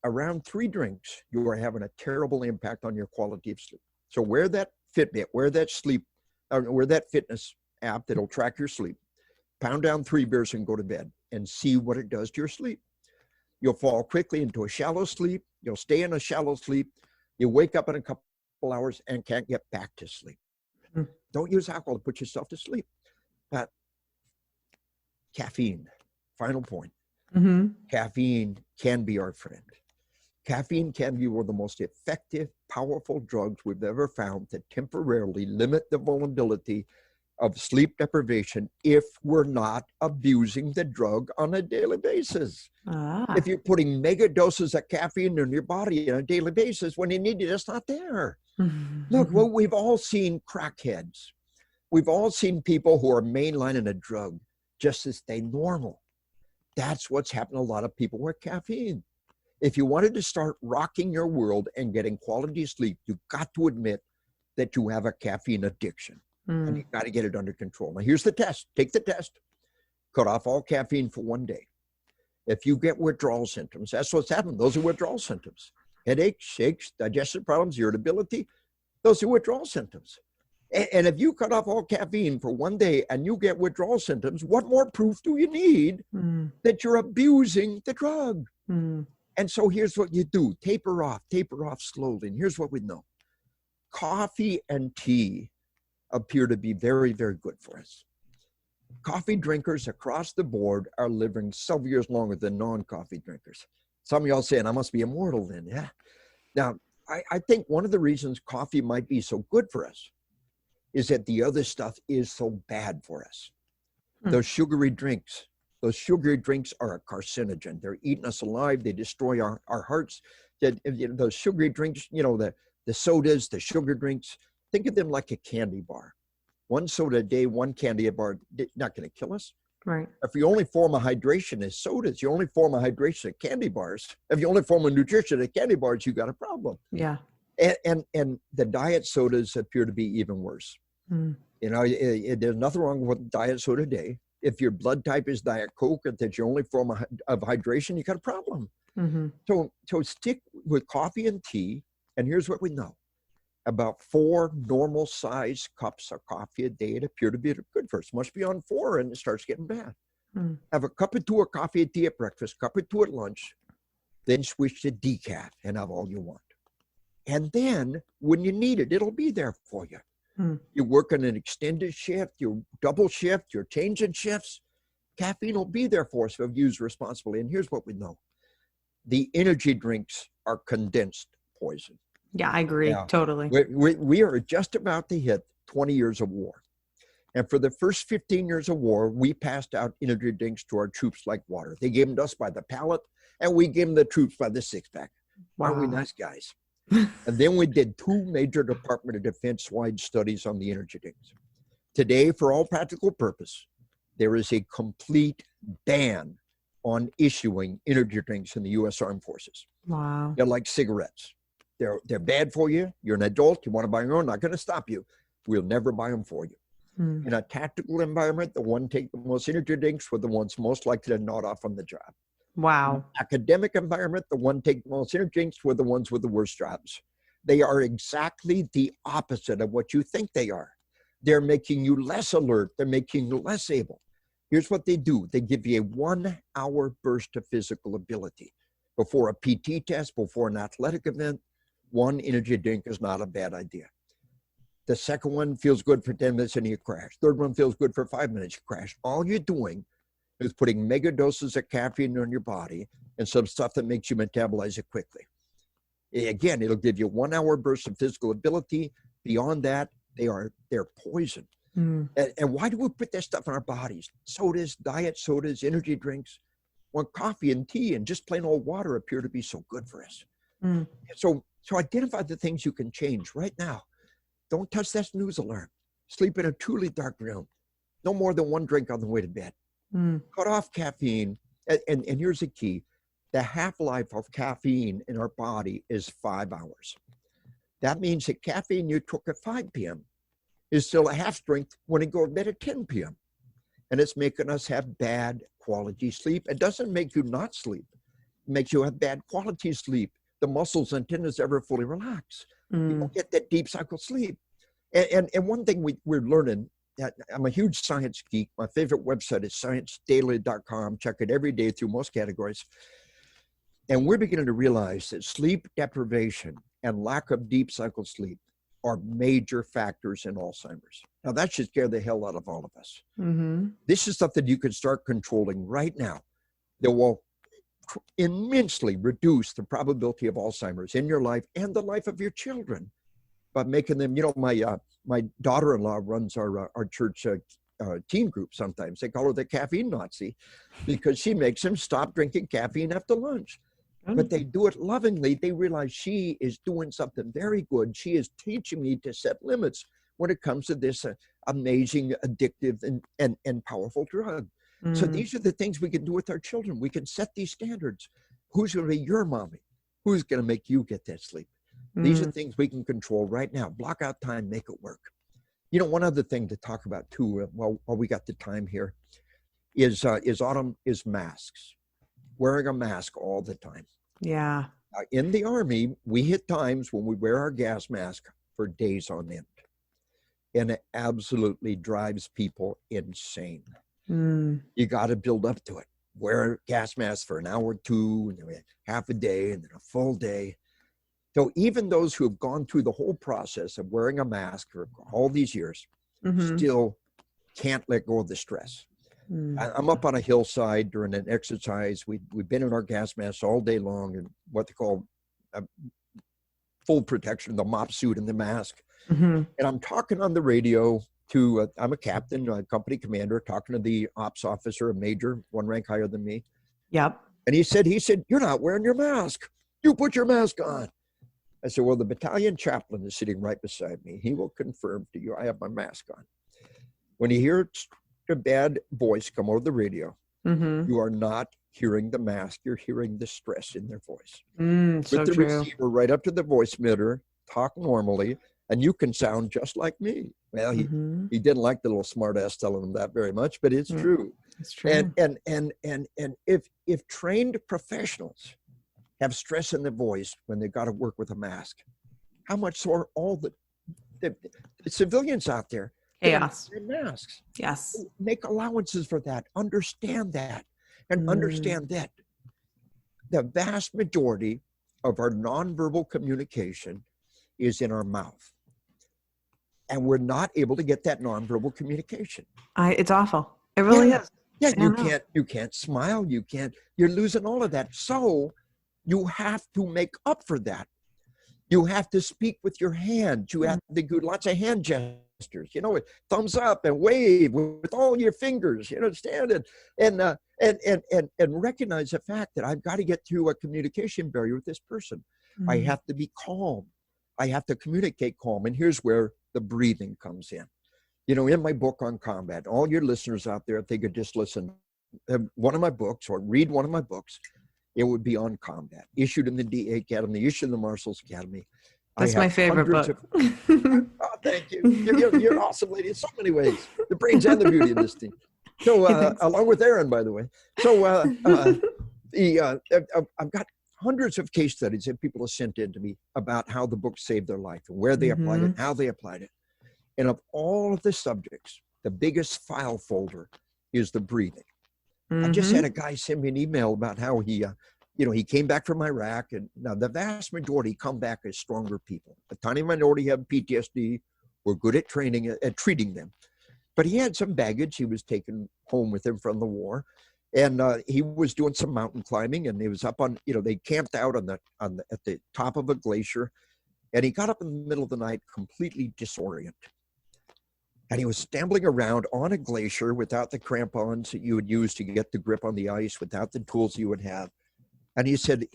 around 3 drinks, you are having a terrible impact on your quality of sleep. So wear that Fitbit, wear that fitness app that'll track your sleep. Pound down 3 beers and go to bed and see what it does to your sleep. You'll fall quickly into a shallow sleep. You'll stay in a shallow sleep. You wake up in a couple hours and can't get back to sleep. Don't use alcohol to put yourself to sleep. Caffeine, final point. Mm-hmm. Caffeine can be our friend. Caffeine can be one of the most effective, powerful drugs we've ever found to temporarily limit the vulnerability of sleep deprivation if we're not abusing the drug on a daily basis. Ah. If you're putting mega doses of caffeine in your body on a daily basis, when you need it, it's not there. Look, well, we've all seen crackheads. We've all seen people who are mainlining a drug just to stay normal. That's what's happened to a lot of people with caffeine. If you wanted to start rocking your world and getting quality sleep, you've got to admit that you have a caffeine addiction. And you've got to get it under control. Now, here's the test. Take the test. Cut off all caffeine for 1 day. If you get withdrawal symptoms, that's what's happened. Those are withdrawal symptoms. Headaches, shakes, digestive problems, irritability, those are withdrawal symptoms. And if you cut off all caffeine for 1 day and you get withdrawal symptoms, what more proof do you need that you're abusing the drug? And so here's what you do. Taper off slowly. And here's what we know. Coffee and tea appear to be very, very good for us. Coffee drinkers across the board are living several years longer than non-coffee drinkers. Some of y'all saying, I must be immortal then. Yeah. Now, I think one of the reasons coffee might be so good for us is that the other stuff is so bad for us. Those sugary drinks are a carcinogen. They're eating us alive. They destroy our hearts. Those sugary drinks, the sodas, the sugar drinks, think of them like a candy bar. One soda a day, one candy bar, not going to kill us. Right. If your only form of hydration is sodas, your only form of hydration is candy bars. If your only form of nutrition is candy bars, you got a problem. Yeah. And the diet sodas appear to be even worse. There's nothing wrong with diet soda day. If your blood type is Diet Coke, if that's your only form of hydration, you got a problem. So stick with coffee and tea. And here's what we know. About 4 normal size cups of coffee a day, it appear to be good for us. Must be on 4 and it starts getting bad. Have a cup or 2 of coffee and tea at breakfast, cup or 2 at lunch, then switch to decaf and have all you want. And then when you need it, it'll be there for you. You work on an extended shift, you double shift, you're changing shifts, caffeine will be there for us if used responsibly. And here's what we know. The energy drinks are condensed poison. Yeah, I agree. Yeah. Totally. We are just about to hit 20 years of war. And for the first 15 years of war, we passed out energy drinks to our troops like water. They gave them to us by the pallet, and we gave them the troops by the 6-pack. Wow. Aren't we nice guys? And then we did 2 major Department of Defense-wide studies on the energy drinks. Today, for all practical purpose, there is a complete ban on issuing energy drinks in the U.S. Armed Forces. Wow. They're like cigarettes. They're bad for you. You're an adult. You want to buy your own. Not going to stop you. We'll never buy them for you. In a tactical environment, the one take the most energy drinks were the ones most likely to nod off on the job. Wow. In an academic environment, the one take the most energy drinks were the ones with the worst jobs. They are exactly the opposite of what you think they are. They're making you less alert. They're making you less able. Here's what they do. They give you a 1-hour burst of physical ability. Before a PT test, before an athletic event, 1 energy drink is not a bad idea. The second one feels good for 10 minutes and you crash. Third one feels good for 5 minutes, you crash. All you're doing is putting mega doses of caffeine in your body and some stuff that makes you metabolize it quickly. Again, it'll give you 1-hour burst of physical ability. Beyond that, they're poison. And why do we put that stuff in our bodies? Sodas, diet sodas, energy drinks, when coffee and tea and just plain old water appear to be so good for us. So identify the things you can change right now. Don't touch that snooze alarm. Sleep in a truly dark room. No more than 1 drink on the way to bed. Cut off caffeine. And here's the key. The half-life of caffeine in our body is 5 hours. That means that caffeine you took at 5 p.m. is still a half strength when you go to bed at 10 p.m. And it's making us have bad quality sleep. It doesn't make you not sleep. It makes you have bad quality sleep. The muscles and tendons never fully relax. You don't get that deep cycle sleep. And one thing we're learning, I'm a huge science geek. My favorite website is sciencedaily.com. Check it every day through most categories. And we're beginning to realize that sleep deprivation and lack of deep cycle sleep are major factors in Alzheimer's. Now, that should scare the hell out of all of us. This is stuff that you can start controlling right now. that will immensely reduce the probability of Alzheimer's in your life and the life of your children by making them, my daughter-in-law runs our church teen group sometimes. They call her the caffeine Nazi because she makes them stop drinking caffeine after lunch. But they do it lovingly. They realize she is doing something very good. She is teaching me to set limits when it comes to this amazing, addictive, and powerful drug. So these are the things we can do with our children. We can set these standards. Who's going to be your mommy? Who's going to make you get that sleep? These are things we can control right now. Block out time, make it work. One other thing to talk about too, while we got the time here, is masks. Wearing a mask all the time. Yeah. In the Army, we hit times when we wear our gas mask for days on end. And it absolutely drives people insane. You got to build up to it. Wear a gas mask for an hour or two, and then half a day, and then a full day. So even those who have gone through the whole process of wearing a mask for all these years still can't let go of the stress. I'm up on a hillside during an exercise. We've been in our gas masks all day long and what they call full protection, the mop suit and the mask. And I'm talking on the radio to, I'm a captain, a company commander, talking to the ops officer, a major, one rank higher than me. Yep. And he said, "You're not wearing your mask. You put your mask on." I said, "Well, the battalion chaplain is sitting right beside me. He will confirm to you I have my mask on." When you hear a bad voice come over the radio, you are not hearing the mask. You're hearing the stress in their voice. With the receiver right up to the voice emitter, talk normally, and you can sound just like me. Well, he didn't like the little smart ass telling him that very much, but it's true. It's true. And if trained professionals have stress in their voice when they got to work with a mask, how much more all the civilians out there? Chaos. Masks. Yes. Make allowances for that. Understand that. And understand that the vast majority of our nonverbal communication is in our mouth. And we're not able to get that nonverbal communication. It's awful. It really is. Yeah, you can't smile. You're losing all of that. So you have to make up for that. You have to speak with your hands. You have to do lots of hand gestures, thumbs up and wave with all your fingers, stand it and recognize the fact that I've got to get through a communication barrier with this person. I have to be calm. I have to communicate calm. And here's where the breathing comes in. In my book on combat, all your listeners out there, if they could just listen to one of my books or read one of my books, it would be on combat, issued in the DA Academy, issued in the Marshals Academy. That's my favorite book. Oh, thank you. You're an awesome lady in so many ways. The brains and the beauty of this thing. So, along with Aaron, by the way. So, I've got hundreds of case studies that people have sent in to me about how the book saved their life and where they applied it, how they applied it. And of all of the subjects, the biggest file folder is the breathing. I just had a guy send me an email about how he came back from Iraq, and now the vast majority come back as stronger people. A tiny minority have PTSD. We're good at treating them. But he had some baggage he was taking home with him from the war. And he was doing some mountain climbing, and he was up on, they camped out at the top of a glacier, and he got up in the middle of the night completely disoriented. And he was stumbling around on a glacier without the crampons that you would use to get the grip on the ice, without the tools you would have. And he said,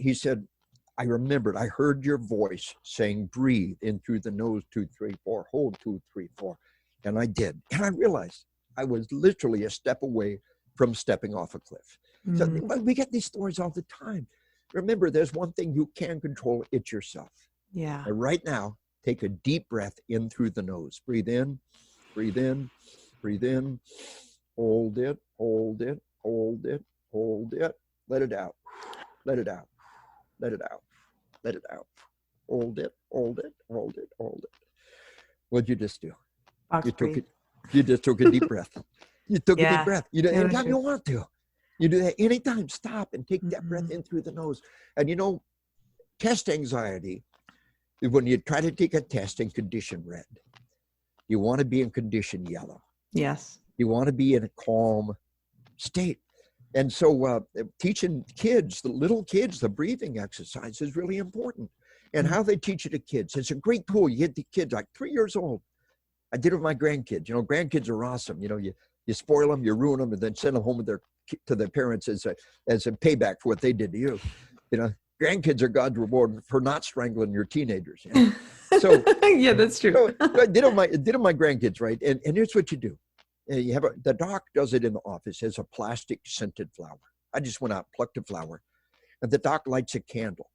I heard your voice saying, breathe in through the nose, 2, 3, 4, hold 2, 3, 4. And I did. And I realized I was literally a step away from stepping off a cliff. So we get these stories all the time. Remember, there's one thing you can control, it's yourself. Yeah. And right now, take a deep breath in through the nose. Breathe in, breathe in, breathe in, hold it, hold it, hold it, hold it, let it out, let it out, let it out, let it out, hold it, hold it, hold it, hold it. What'd you just do? You just took a deep breath. You took a deep breath. Anytime you want to. You do that anytime. Stop and take that breath in through the nose. And test anxiety, when you try to take a test in condition red, you want to be in condition yellow. Yes. You want to be in a calm state. And so teaching kids, the little kids, the breathing exercise is really important. And how they teach it to kids. It's a great tool. You get the kids like 3 years old. I did it with my grandkids. You know, grandkids are awesome. You know, you spoil them, you ruin them, and then send them home with to their parents as a payback for what they did to you. You know, grandkids are God's reward for not strangling your teenagers. You know? So yeah, that's true. So I did it with my grandkids, right? And here's what you do. You have the doc does it in the office as a plastic scented flower. I just went out, plucked a flower, and the doc lights a candle.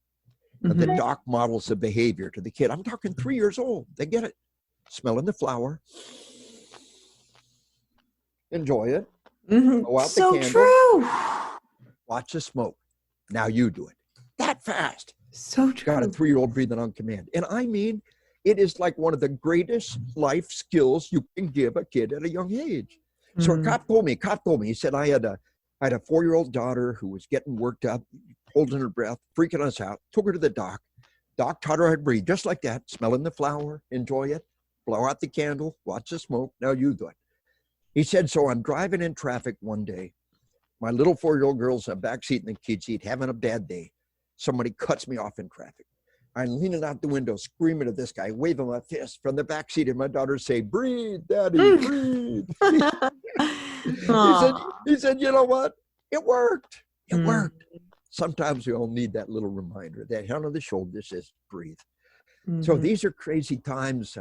And the doc models the behavior to the kid. I'm talking 3 years old. They get it. Smelling the flower. Enjoy it. Go out So the candle. true. Watch the smoke. Now you do it. That fast. So true. Got a 3-year-old breathing on command. And I mean, it is like one of the greatest life skills you can give a kid at a young age. So a cop told me, he said, I had a 4-year-old daughter who was getting worked up, holding her breath, freaking us out, took her to the doc. Doc taught her how to breathe, just like that, smelling the flower, enjoy it, blow out the candle, watch the smoke, now you do it. He said, so I'm driving in traffic one day. My little 4-year-old girl's in the back seat in the kid seat, having a bad day. Somebody cuts me off in traffic. I'm leaning out the window, screaming at this guy, waving my fist from the back seat, and my daughter say, breathe, Daddy, breathe. He said, you know what? It worked. It worked. Sometimes we all need that little reminder, that hand on the shoulder says, breathe. So these are crazy times.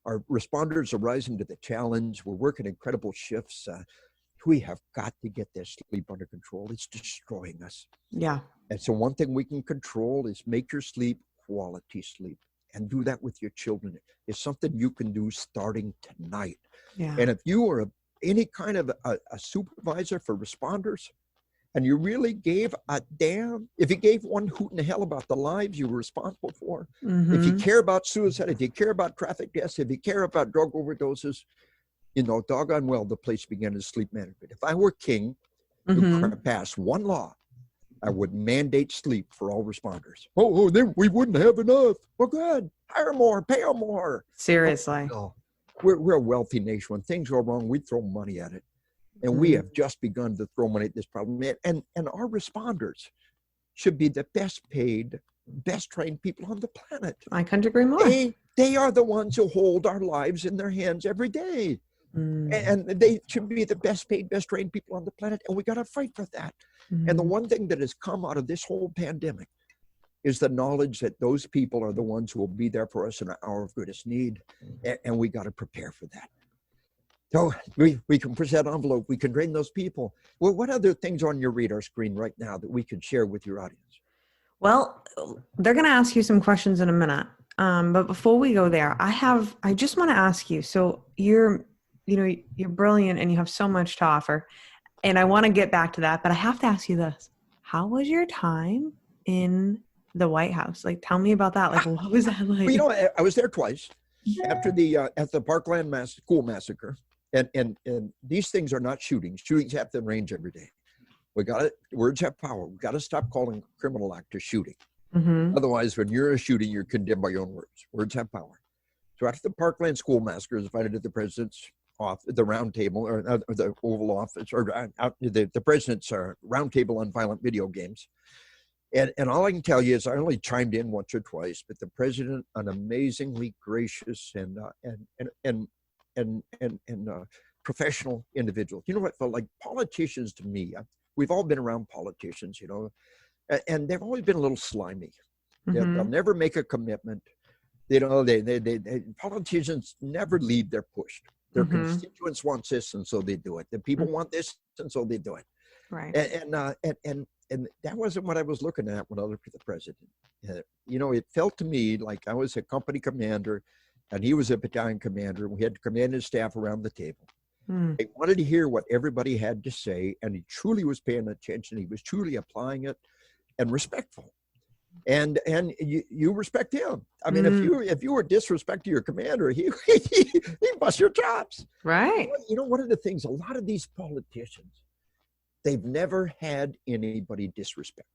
Our responders are rising to the challenge. We're working incredible shifts. We have got to get this sleep under control. It's destroying us. Yeah. And so one thing we can control is make your sleep quality sleep, and do that with your children. It's something you can do starting tonight. Yeah. And if you are any kind of a supervisor for responders, and you really gave a damn, if you gave one hoot in hell about the lives you were responsible for, if you care about suicide, if you care about traffic deaths, if you care about drug overdoses, you know, doggone well, the place began as sleep management. If I were king, to pass one law, I would mandate sleep for all responders. Oh, then we wouldn't have enough. Well, good. Hire more, pay them more. Seriously. Oh, we're a wealthy nation. When things go wrong, we throw money at it. And we have just begun to throw money at this problem. And our responders should be the best paid, best trained people on the planet. I couldn't agree more. They are the ones who hold our lives in their hands every day. And they should be the best paid, best trained people on the planet. And we got to fight for that. And the one thing that has come out of this whole pandemic is the knowledge that those people are the ones who will be there for us in our hour of greatest need. And we got to prepare for that. So we can push that envelope. We can train those people. Well, what other things are on your radar screen right now that we could share with your audience? Well, they're going to ask you some questions in a minute. But before we go there, I just want to ask you, so you're brilliant and you have so much to offer. And I want to get back to that, but I have to ask you this. How was your time in the White House? Like, tell me about that. Like, what was that like? Well, you know, I was there twice after at the Parkland school massacre. And these things are not shootings. Shootings happen in range every day. Words have power. We got to stop calling criminal act a shooting. Otherwise, when you're a shooting, you're condemned by your own words. Words have power. So after the Parkland school massacre, I was invited to the president's the round table or the Oval Office or the president's round table on violent video games. And all I can tell you is I only chimed in once or twice, but the president, an amazingly gracious and professional individual. You know what felt like politicians to me? We've all been around politicians, you know, and they've always been a little slimy. They'll never make a commitment. You know, politicians never lead, they're pushed. Their constituents want this, and so they do it. The people want this, and so they do it. Right. And that wasn't what I was looking at when I looked at the president. You know, it felt to me like I was a company commander, and he was a battalion commander. We had to command his staff around the table. They wanted to hear what everybody had to say, and he truly was paying attention. He was truly applying it, and respectful. And you respect him. I mean, if you were disrespecting your commander, he bust your chops. Right. You know, one of the things, a lot of these politicians, they've never had anybody disrespect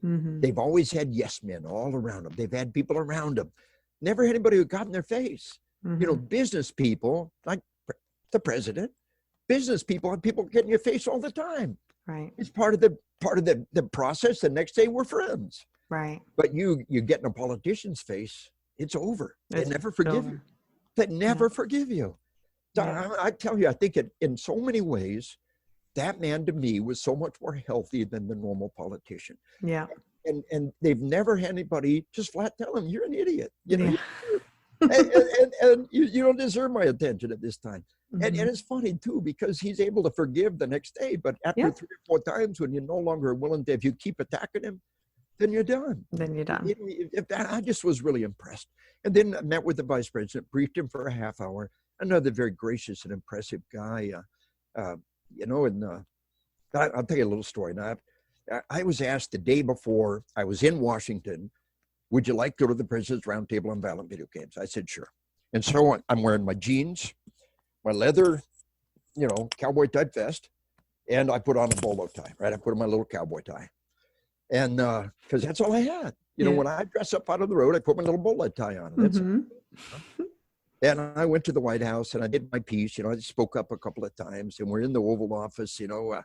them. They've always had yes men all around them. They've had people around them. Never had anybody who got in their face. You know, business people, like the president, business people have people get in your face all the time. Right. It's part of the process. The next day we're friends. Right. But you get in a politician's face, it's over. They never forgive you. They never forgive you. So I tell you, I think in so many ways, that man to me was so much more healthy than the normal politician. Yeah. And they've never had anybody just flat tell him, you're an idiot. You know, Yeah. and you don't deserve my attention at this time. Mm-hmm. And it's funny too, because he's able to forgive the next day, but after 3 or 4 times, when you're no longer willing to, if you keep attacking him, then you're done. Then you're done. I just was really impressed. And then I met with the vice president, briefed him for a half hour. Another very gracious and impressive guy, you know, and I'll tell you a little story. Now, I was asked the day before I was in Washington, would you like to go to the President's Roundtable on Violent Video Games? I said, sure. And so I'm wearing my jeans, my leather, you know, cowboy type vest, and I put on a bolo tie, right? I put on my little cowboy tie. And because that's all I had. You know, when I dress up out of the road, I put my little bolo tie on. That's And I went to the White House and I did my piece. You know, I spoke up a couple of times, and we're in the Oval Office, you know,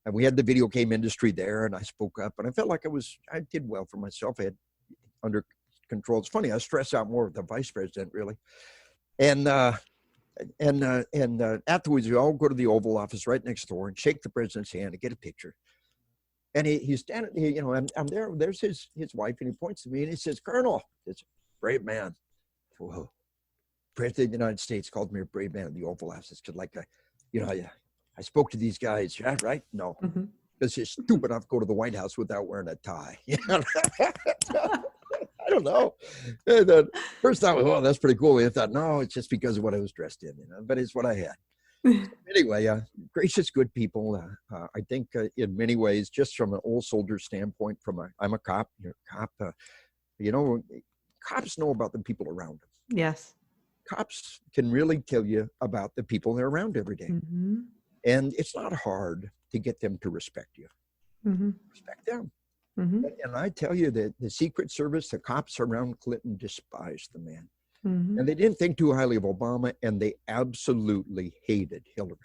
and we had the video game industry there, and I spoke up, and I felt like I did well for myself. I had under control. It's funny, I stress out more with the vice president, really. And afterwards, we all go to the Oval Office right next door and shake the president's hand and get a picture. And he's standing, you know, I'm there. There's his wife, and he points to me and he says, "Colonel, it's a brave man." Whoa. President of the United States called me a brave man in the Oval Office. Because, like, you know, I spoke to these guys, yeah, right? No, because it's stupid enough to go to the White House without wearing a tie. You know? I don't know. And then first thought, well, that's pretty cool. I thought, no, it's just because of what I was dressed in, you know, but it's what I had. Anyway, gracious, good people. I think in many ways, just from an old soldier standpoint, I'm a cop, you're a cop, you know, cops know about the people around them. Yes. Cops can really tell you about the people they're around every day. And it's not hard to get them to respect you. Respect them. And I tell you that the Secret Service, the cops around Clinton despised the man. And they didn't think too highly of Obama, and they absolutely hated Hillary.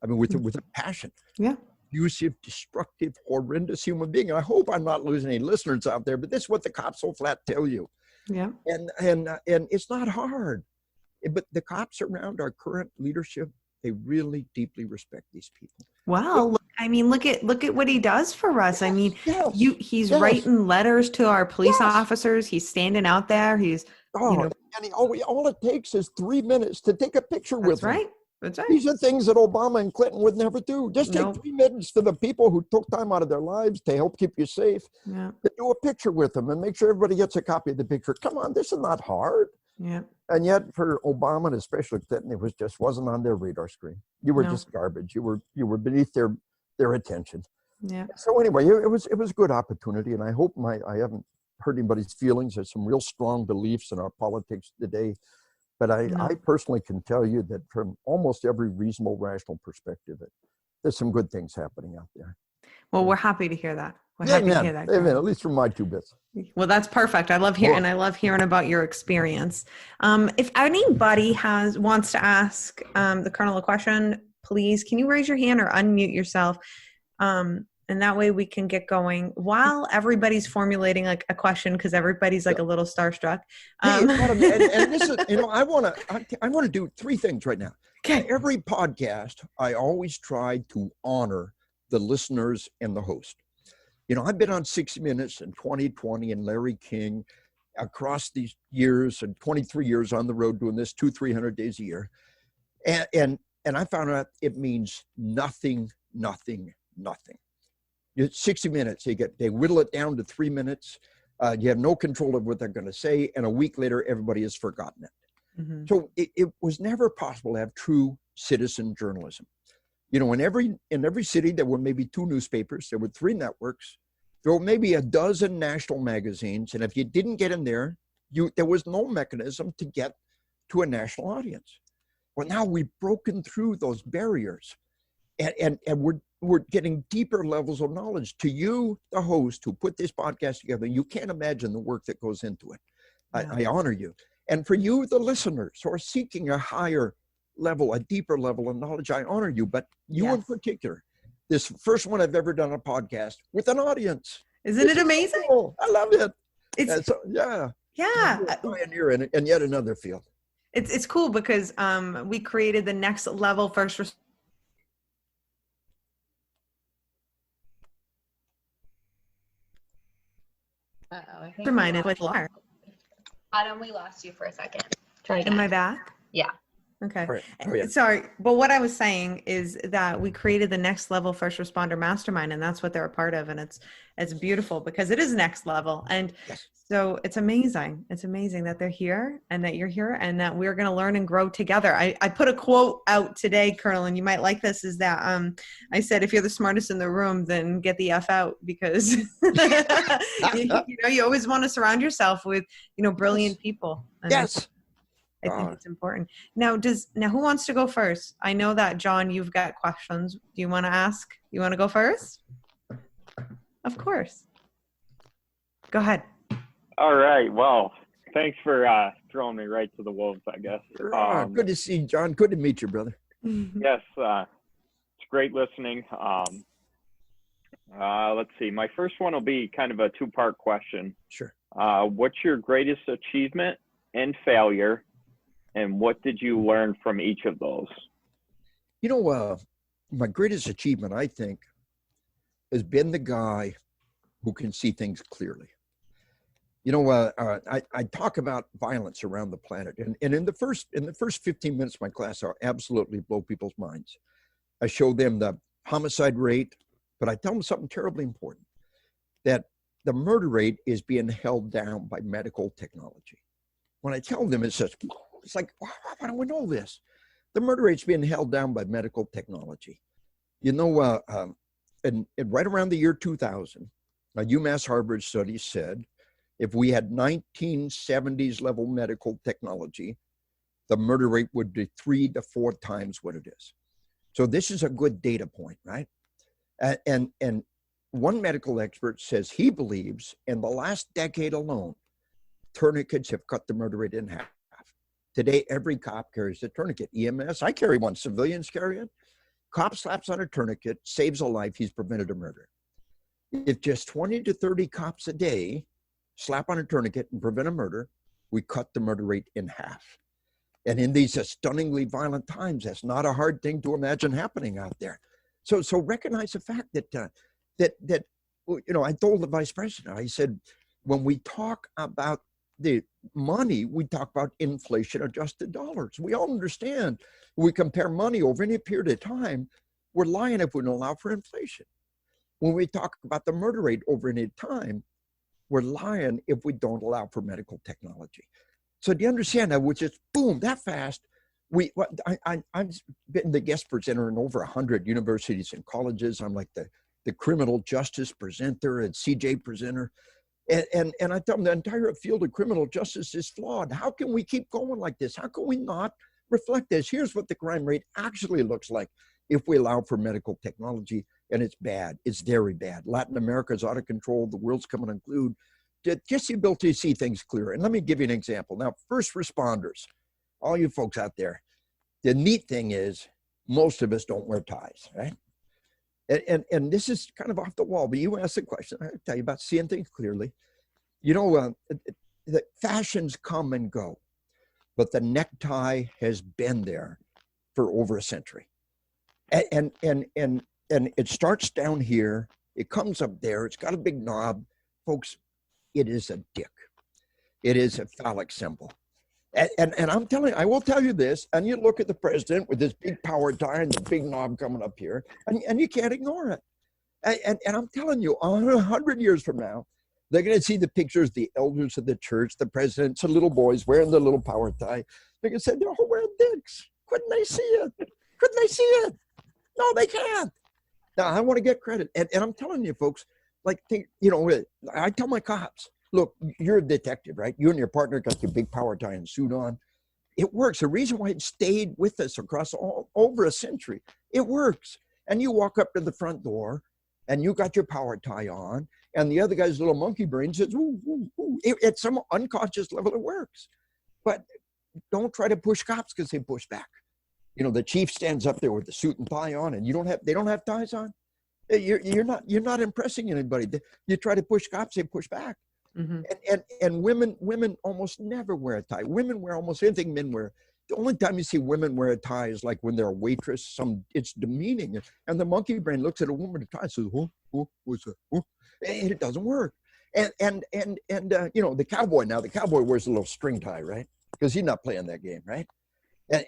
I mean, with a passion. Yeah. Abusive, destructive, horrendous human being. And I hope I'm not losing any listeners out there, but this is what the cops so flat tell you. Yeah. And it's not hard. But the cops around our current leadership, they really deeply respect these people. Well, I mean, look at what he does for us. I mean, he's writing letters to our police officers. He's standing out there. He's, you know, and all it takes is 3 minutes to take a picture with him. That's right. These are things that Obama and Clinton would never do. Just take 3 minutes for the people who took time out of their lives to help keep you safe, to do a picture with them and make sure everybody gets a copy of the picture. Come on, this is not hard. Yeah. And yet for Obama and especially Clinton, it wasn't on their radar screen. You were just garbage. You were beneath their attention. Yeah. So anyway, it was a good opportunity, and I hope I haven't hurt anybody's feelings. There's some real strong beliefs in our politics today. But I personally can tell you that from almost every reasonable, rational perspective, there's some good things happening out there. Well, we're happy to hear that. We're happy to hear that. Amen. At least from my 2 bits. Well, that's perfect. I love hearing about your experience. If anybody wants to ask the Colonel a question, please, can you raise your hand or unmute yourself? And that way we can get going while everybody's formulating like a question, because everybody's like a little starstruck. And this is, you know, I want to do 3 things right now. Okay. Every podcast, I always try to honor the listeners and the host. You know, I've been on 60 Minutes and 2020 and Larry King across these years, and 23 years on the road doing this 200-300 days a year. And I found out it means nothing. 60 minutes, they whittle it down to 3 minutes. You have no control of what they're going to say. And a week later, everybody has forgotten it. So it was never possible to have true citizen journalism. You know, in every city, there were maybe 2 newspapers. There were 3 networks. There were maybe a dozen national magazines. And if you didn't get in there, there was no mechanism to get to a national audience. Well, now we've broken through those barriers. And we're getting deeper levels of knowledge. To you, the host who put this podcast together, you can't imagine the work that goes into it. I honor you. And for you, the listeners who are seeking a higher level, a deeper level of knowledge, I honor you. But you in particular, This first one I've ever done a podcast with an audience. Isn't it amazing? Cool. I love it. It's so, yeah. Yeah. Pioneer in yet another field. It's cool because we created the next level first I think reminded with Lar. Adam, we lost you for a second. Try again. Am I back? Yeah. Okay. Right. Oh, yeah. Sorry. But what I was saying is that we created the next level first responder mastermind, and that's what they're a part of. And it's beautiful because it is next level. And Yes. so it's amazing. It's amazing that they're here and that you're here and that we're going to learn and grow together. I put a quote out today, Colonel, and you might like this, is that I said, if you're the smartest in the room, then get the F out, because you always want to surround yourself with, brilliant people. And Yes. I think it's important. Now, who wants to go first? I know that, John, you've got questions. Do you want to ask? You want to go first? Of course. Go ahead. All right. Well, thanks for throwing me right to the wolves, I guess. Good to see you, John. Good to meet you, brother. Yes, it's great listening. Let's see. My first one will be kind of a two-part question. Sure. What's your greatest achievement and failure, and what did you learn from each of those? My greatest achievement, I think, has been the guy who can see things clearly. I talk about violence around the planet, and in the first 15 minutes of my class, I absolutely blow people's minds. I show them the homicide rate, but I tell them something terribly important, that the murder rate is being held down by medical technology. When I tell them, it's like, why don't we know this? The murder rate's being held down by medical technology. And right around the year 2000, a UMass Harvard study said, if we had 1970s level medical technology, the murder rate would be 3 to 4 times what it is. So this is a good data point, right? And one medical expert says he believes in the last decade alone, tourniquets have cut the murder rate in half. Today, every cop carries a tourniquet. EMS, I carry one. Civilians carry it. Cop slaps on a tourniquet, saves a life, he's prevented a murder. If just 20 to 30 cops a day slap on a tourniquet and prevent a murder, we cut the murder rate in half. And in these stunningly violent times, that's not a hard thing to imagine happening out there. So recognize the fact that I told the vice president, I said, when we talk about the money, we talk about inflation adjusted dollars. We all understand we compare money over any period of time, we're lying if we don't allow for inflation. When we talk about the murder rate over any time, we're lying if we don't allow for medical technology. So do you understand that? Which is boom, that fast. I've been the guest presenter in over 100 universities and colleges. I'm like the criminal justice presenter and CJ presenter. And I tell them the entire field of criminal justice is flawed. How can we keep going like this? How can we not reflect this? Here's what the crime rate actually looks like if we allow for medical technology, and it's bad. It's very bad. Latin America is out of control. The world's coming unglued. Just the ability to see things clearer. And let me give you an example. Now, first responders, all you folks out there, the neat thing is most of us don't wear ties, right? And this is kind of off the wall, but you asked the question. I'll tell you about seeing things clearly. The fashions come and go, but the necktie has been there for over a century. And it starts down here, it comes up there, it's got a big knob. Folks, it is a dick. It is a phallic symbol. And I'm telling you, I will tell you this, and you look at the president with this big power tie and the big knob coming up here, and you can't ignore it. And I'm telling you, 100 years from now, they're going to see the pictures, the elders of the church, the presidents, the little boys wearing the little power tie. They're going to say, they're all wearing dicks. Couldn't they see it? Couldn't they see it? No, they can't. Now, I want to get credit. And I'm telling you, folks, I tell my cops, look, you're a detective, right? You and your partner got your big power tie and suit on. It works. The reason why it stayed with us across over a century, it works. And you walk up to the front door and you got your power tie on, and the other guy's little monkey brain says, ooh, ooh, ooh. At some unconscious level, it works. But don't try to push cops because they push back. The chief stands up there with the suit and tie on, and they don't have ties on. You're not impressing anybody. You try to push cops, they push back. Mm-hmm. And women almost never wear a tie. Women wear almost anything men wear. The only time you see women wear a tie is like when they're a waitress. It's demeaning, and the monkey brain looks at a woman in a tie and says, "Oh, what's that?" Oh, and it doesn't work. And the cowboy now. The cowboy wears a little string tie, right? Because he's not playing that game, right?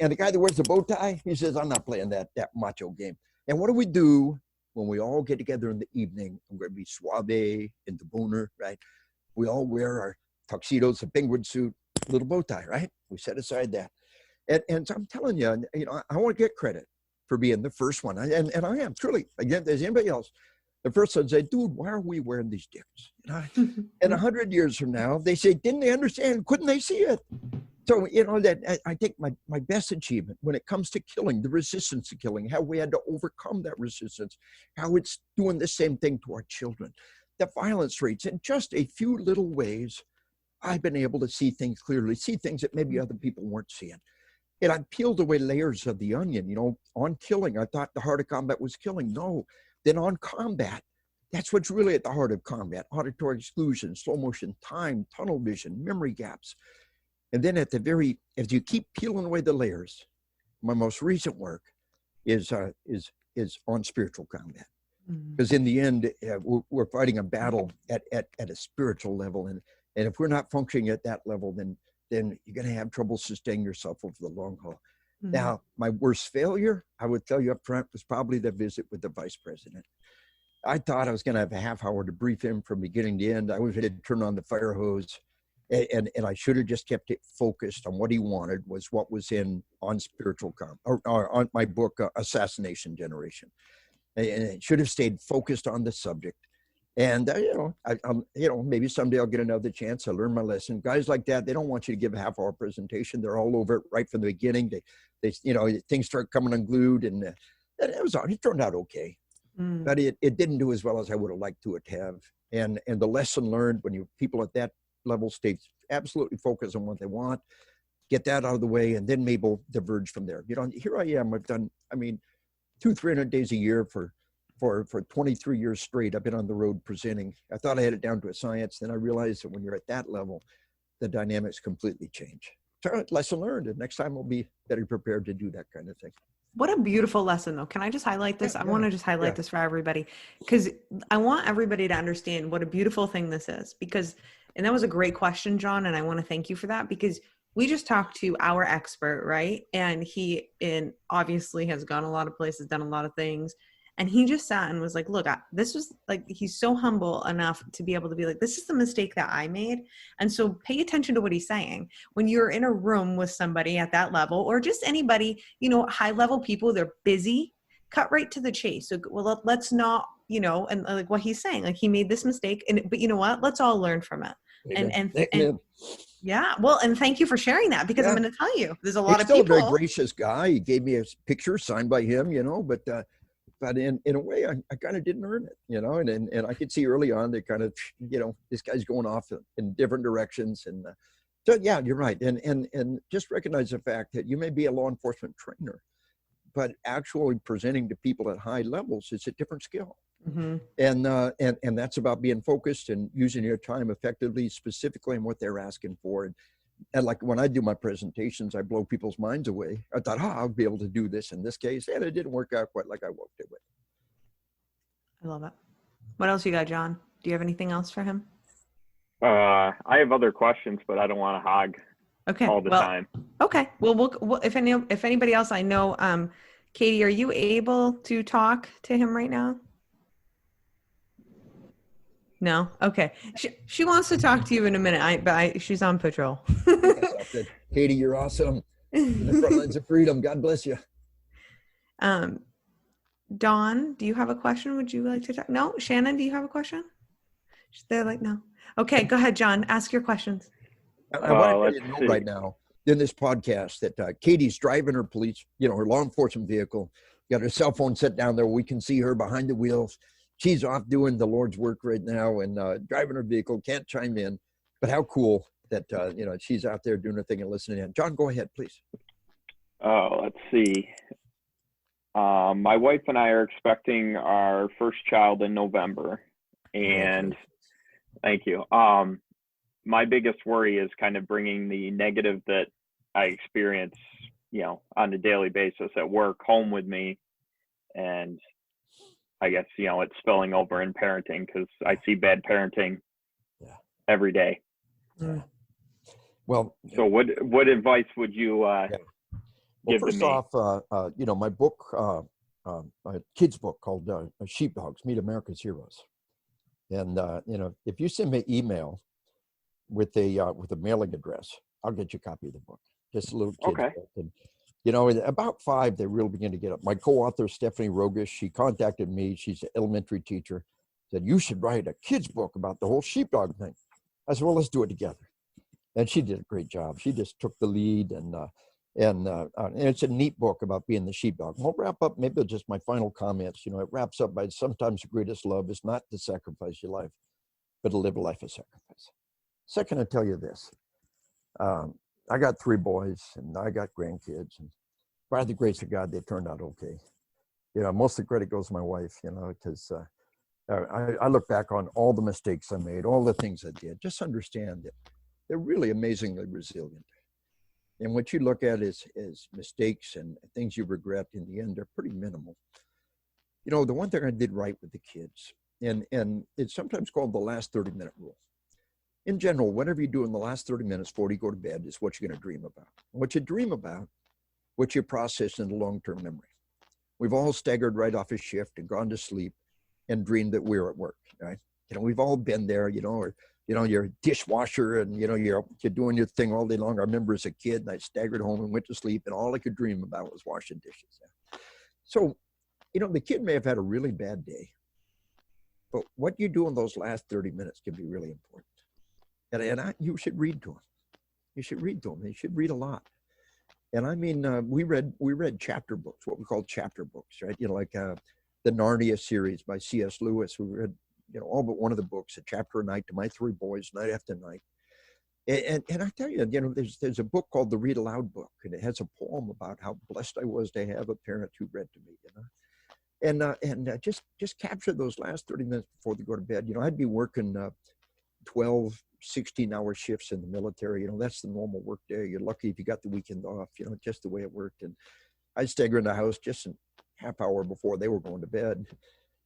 And the guy that wears the bow tie, he says, "I'm not playing that macho game." And what do we do when we all get together in the evening? We're going to be suave and the boner, right? We all wear our tuxedos, a penguin suit, little bow tie, right? We set aside that. And so I'm telling you, I want to get credit for being the first one. And I am, truly. Again, there's anybody else. The first one say, dude, why are we wearing these dicks? And 100 years from now, they say, didn't they understand? Couldn't they see it? So, that I think my best achievement when it comes to killing, the resistance to killing, how we had to overcome that resistance, how it's doing the same thing to our children, the violence rates, in just a few little ways, I've been able to see things clearly, see things that maybe other people weren't seeing. And I peeled away layers of the onion, on killing. I thought the heart of combat was killing. No. Then on combat, that's what's really at the heart of combat: auditory exclusion, slow motion, time, tunnel vision, memory gaps. And then as you keep peeling away the layers, my most recent work is on spiritual combat. Because in the end, we're fighting a battle at a spiritual level. And if we're not functioning at that level, then you're going to have trouble sustaining yourself over the long haul. Mm-hmm. Now, my worst failure, I would tell you up front, was probably the visit with the vice president. I thought I was going to have a half hour to brief him from beginning to end. I was ready to turn on the fire hose. And I should have just kept it focused on what he wanted, was what was on spiritual or on my book, Assassination Generation. And it should have stayed focused on the subject. And, maybe someday I'll get another chance. I learn my lesson. Guys like that, they don't want you to give a half-hour presentation. They're all over it right from the beginning. They things start coming unglued, and it turned out okay. But it didn't do as well as I would have liked to have. And the lesson learned, when people at that level stay absolutely focused on what they want, get that out of the way, and then maybe we'll diverge from there. Here I am. I've done, 200-300 days a year for 23 years straight. I've been on the road presenting. I thought I had it down to a science. Then I realized that when you're at that level, the dynamics completely change. So lesson learned, and next time I'll be better prepared to do that kind of thing. What a beautiful lesson, though. Can I just highlight this? I want to just highlight this for everybody, because I want everybody to understand what a beautiful thing this is. And that was a great question, John, and I want to thank you for that, because we just talked to our expert, right? And he obviously has gone a lot of places, done a lot of things. And he just sat and was like, look, this was like, he's so humble enough to be able to be like, this is the mistake that I made. And so pay attention to what he's saying. When you're in a room with somebody at that level, or just anybody, high level people, they're busy, cut right to the chase. So, well, let's not, and like what he's saying, like he made this mistake, but you know what? Let's all learn from it. And yeah, well, and thank you for sharing that, because I'm going to tell you, there's a lot of people. He's still a very gracious guy. He gave me a picture signed by him, but in a way, I kind of didn't earn it, and I could see early on that kind of, this guy's going off in different directions. And so, yeah, you're right. And just recognize the fact that you may be a law enforcement trainer, but actually presenting to people at high levels is a different skill. Mm-hmm. And that's about being focused and using your time effectively, specifically in what they're asking for. And like when I do my presentations, I blow people's minds away. I thought, I'll be able to do this in this case. And it didn't work out quite like I hoped it would. I love it. What else you got, John? Do you have anything else for him? I have other questions, but I don't want to hog all the time. Okay. Well, we'll if anybody else I know, Katie, are you able to talk to him right now? No? Okay. She wants to talk to you in a minute, but she's on patrol. Katie, you're awesome. In the front lines of freedom. God bless you. Dawn, do you have a question? Would you like to talk? No? Shannon, do you have a question? They're like, no. Okay, go ahead, John. Ask your questions. I want to know right now in this podcast that Katie's driving her her law enforcement vehicle, got her cell phone set down there. We can see her behind the wheels. She's off doing the Lord's work right now and driving her vehicle, can't chime in. But how cool that, she's out there doing her thing and listening in. John, go ahead, please. Oh, let's see. My wife and I are expecting our first child in November, and thank you. My biggest worry is kind of bringing the negative that I experience, on a daily basis at work home with me. And I guess, it's spilling over in parenting, because I see bad parenting every day. Yeah. Well, so what advice would you give first to me? off, my book, a kid's book called Sheepdogs, Meet America's Heroes. And, if you send me an email with a mailing address, I'll get you a copy of the book. Just a little kid's book. And, about 5, they really begin to get up. My co-author, Stephanie Rogish, she contacted me. She's an elementary teacher. Said, you should write a kid's book about the whole sheepdog thing. I said, well, let's do it together. And she did a great job. She just took the lead, and it's a neat book about being the sheepdog. We'll wrap up, maybe just my final comments. It wraps up by, sometimes the greatest love is not to sacrifice your life, but to live a life of sacrifice. Second, I tell you this. I got 3 boys, and I got grandkids, and by the grace of God, they turned out okay. Most of the credit goes to my wife, because I look back on all the mistakes I made, all the things I did. Just understand that they're really amazingly resilient. And what you look at is mistakes and things you regret, in the end, they're pretty minimal. The one thing I did right with the kids, and it's sometimes called the last 30-minute rule. In general, whatever you do in the last 30 minutes before you go to bed is what you're going to dream about. And what you dream about, what you process into long-term memory. We've all staggered right off a shift and gone to sleep and dreamed that we're at work, right? We've all been there, or you're a dishwasher, and you're doing your thing all day long. I remember as a kid, and I staggered home and went to sleep, and all I could dream about was washing dishes. So, the kid may have had a really bad day, but what you do in those last 30 minutes can be really important. And you should read to them. You should read to them. You should read a lot. And I mean, we read chapter books, what we call chapter books, right? Like the Narnia series by C.S. Lewis. We read, all but one of the books, a chapter a night to my 3 boys, night after night. And I tell you, there's a book called the Read Aloud book, and it has a poem about how blessed I was to have a parent who read to me, and just capture those last 30 minutes before they go to bed. I'd be working 12, 16-hour shifts in the military. That's the normal work day. You're lucky if you got the weekend off, just the way it worked. And I'd stagger in the house just a half hour before they were going to bed.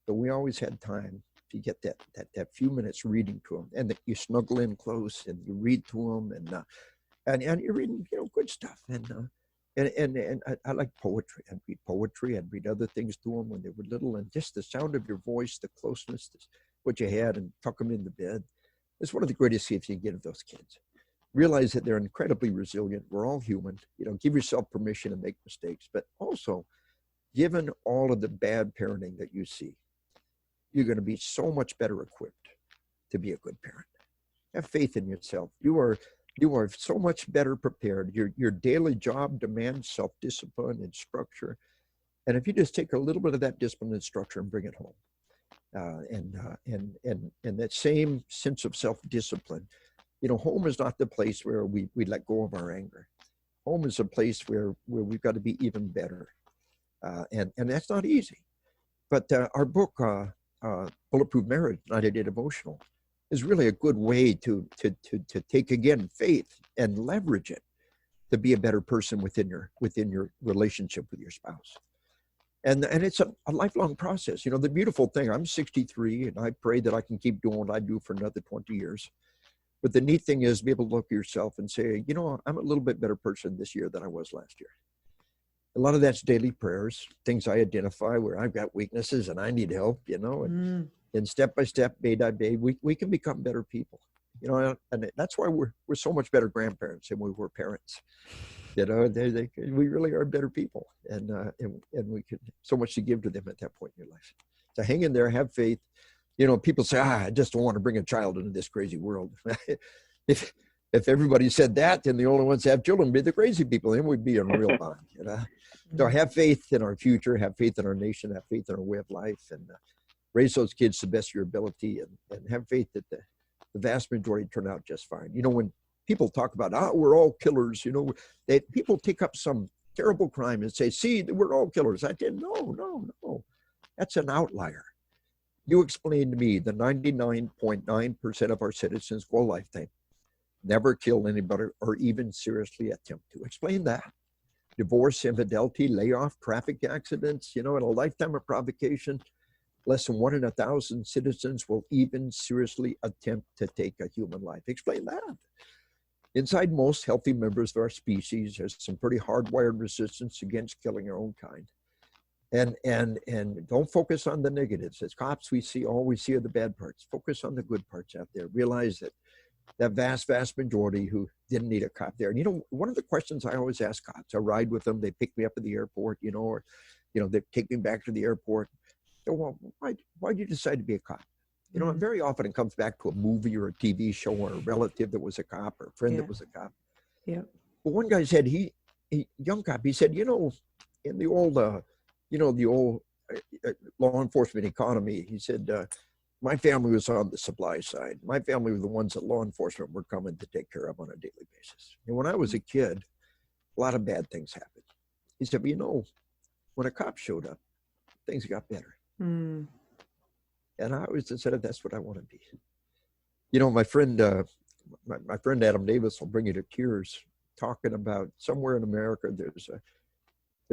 But we always had time to get that few minutes reading to them. And you snuggle in close and you read to them, and you're reading, good stuff. And I like poetry. I'd read poetry. I'd read other things to them when they were little. And just the sound of your voice, the closeness, what you had, and tuck them into bed. It's one of the greatest gifts you get of those kids. Realize that they're incredibly resilient. We're all human. Give yourself permission to make mistakes. But also, given all of the bad parenting that you see, you're going to be so much better equipped to be a good parent. Have faith in yourself. You are so much better prepared. Your daily job demands self-discipline and structure. And if you just take a little bit of that discipline and structure and bring it home, and that same sense of self-discipline, home is not the place where we let go of our anger. Home is a place where we've got to be even better, and that's not easy. But our book, Bulletproof Marriage, 90-Day Devotional, is really a good way to take, again, faith and leverage it to be a better person within your relationship with your spouse. And it's a lifelong process. The beautiful thing, I'm 63, and I pray that I can keep doing what I do for another 20 years. But the neat thing is be able to look at yourself and say, I'm a little bit better person this year than I was last year. A lot of that's daily prayers, things I identify where I've got weaknesses and I need help, and step by step, day by day, we can become better people. And that's why we're so much better grandparents than we were parents. We really are better people, and we could so much to give to them at that point in your life. So hang in there, have faith. People say, I just don't want to bring a child into this crazy world. If everybody said that, then the only ones that have children would be the crazy people. Then we'd be in a real bind. So have faith in our future, have faith in our nation, have faith in our way of life, and raise those kids to the best of your ability, and have faith that the vast majority turn out just fine. When people talk about, we're all killers, people take up some terrible crime and say, see, we're all killers. I did, no. That's an outlier. You explain to me the 99.9% of our citizens go a lifetime, never kill anybody or even seriously attempt to. Explain that. Divorce, infidelity, layoff, traffic accidents, in a lifetime of provocation, less than 1 in 1,000 citizens will even seriously attempt to take a human life. Explain that. Inside most healthy members of our species, there's some pretty hardwired resistance against killing our own kind. And don't focus on the negatives. As cops, all we see are the bad parts. Focus on the good parts out there. Realize that vast majority who didn't need a cop there. And one of the questions I always ask cops, I ride with them, they pick me up at the airport, or they take me back to the airport. Well, why'd you decide to be a cop? And very often it comes back to a movie or a TV show or a relative that was a cop or a friend that was a cop. Yeah. But one guy said, young cop, he said, in the old, law enforcement economy, he said, my family was on the supply side. My family were the ones that law enforcement were coming to take care of on a daily basis. And when I was a kid, a lot of bad things happened. He said, when a cop showed up, things got better. Mm. And I always decided that's what I want to be. My friend, my friend Adam Davis will bring you to tears talking about somewhere in America, there's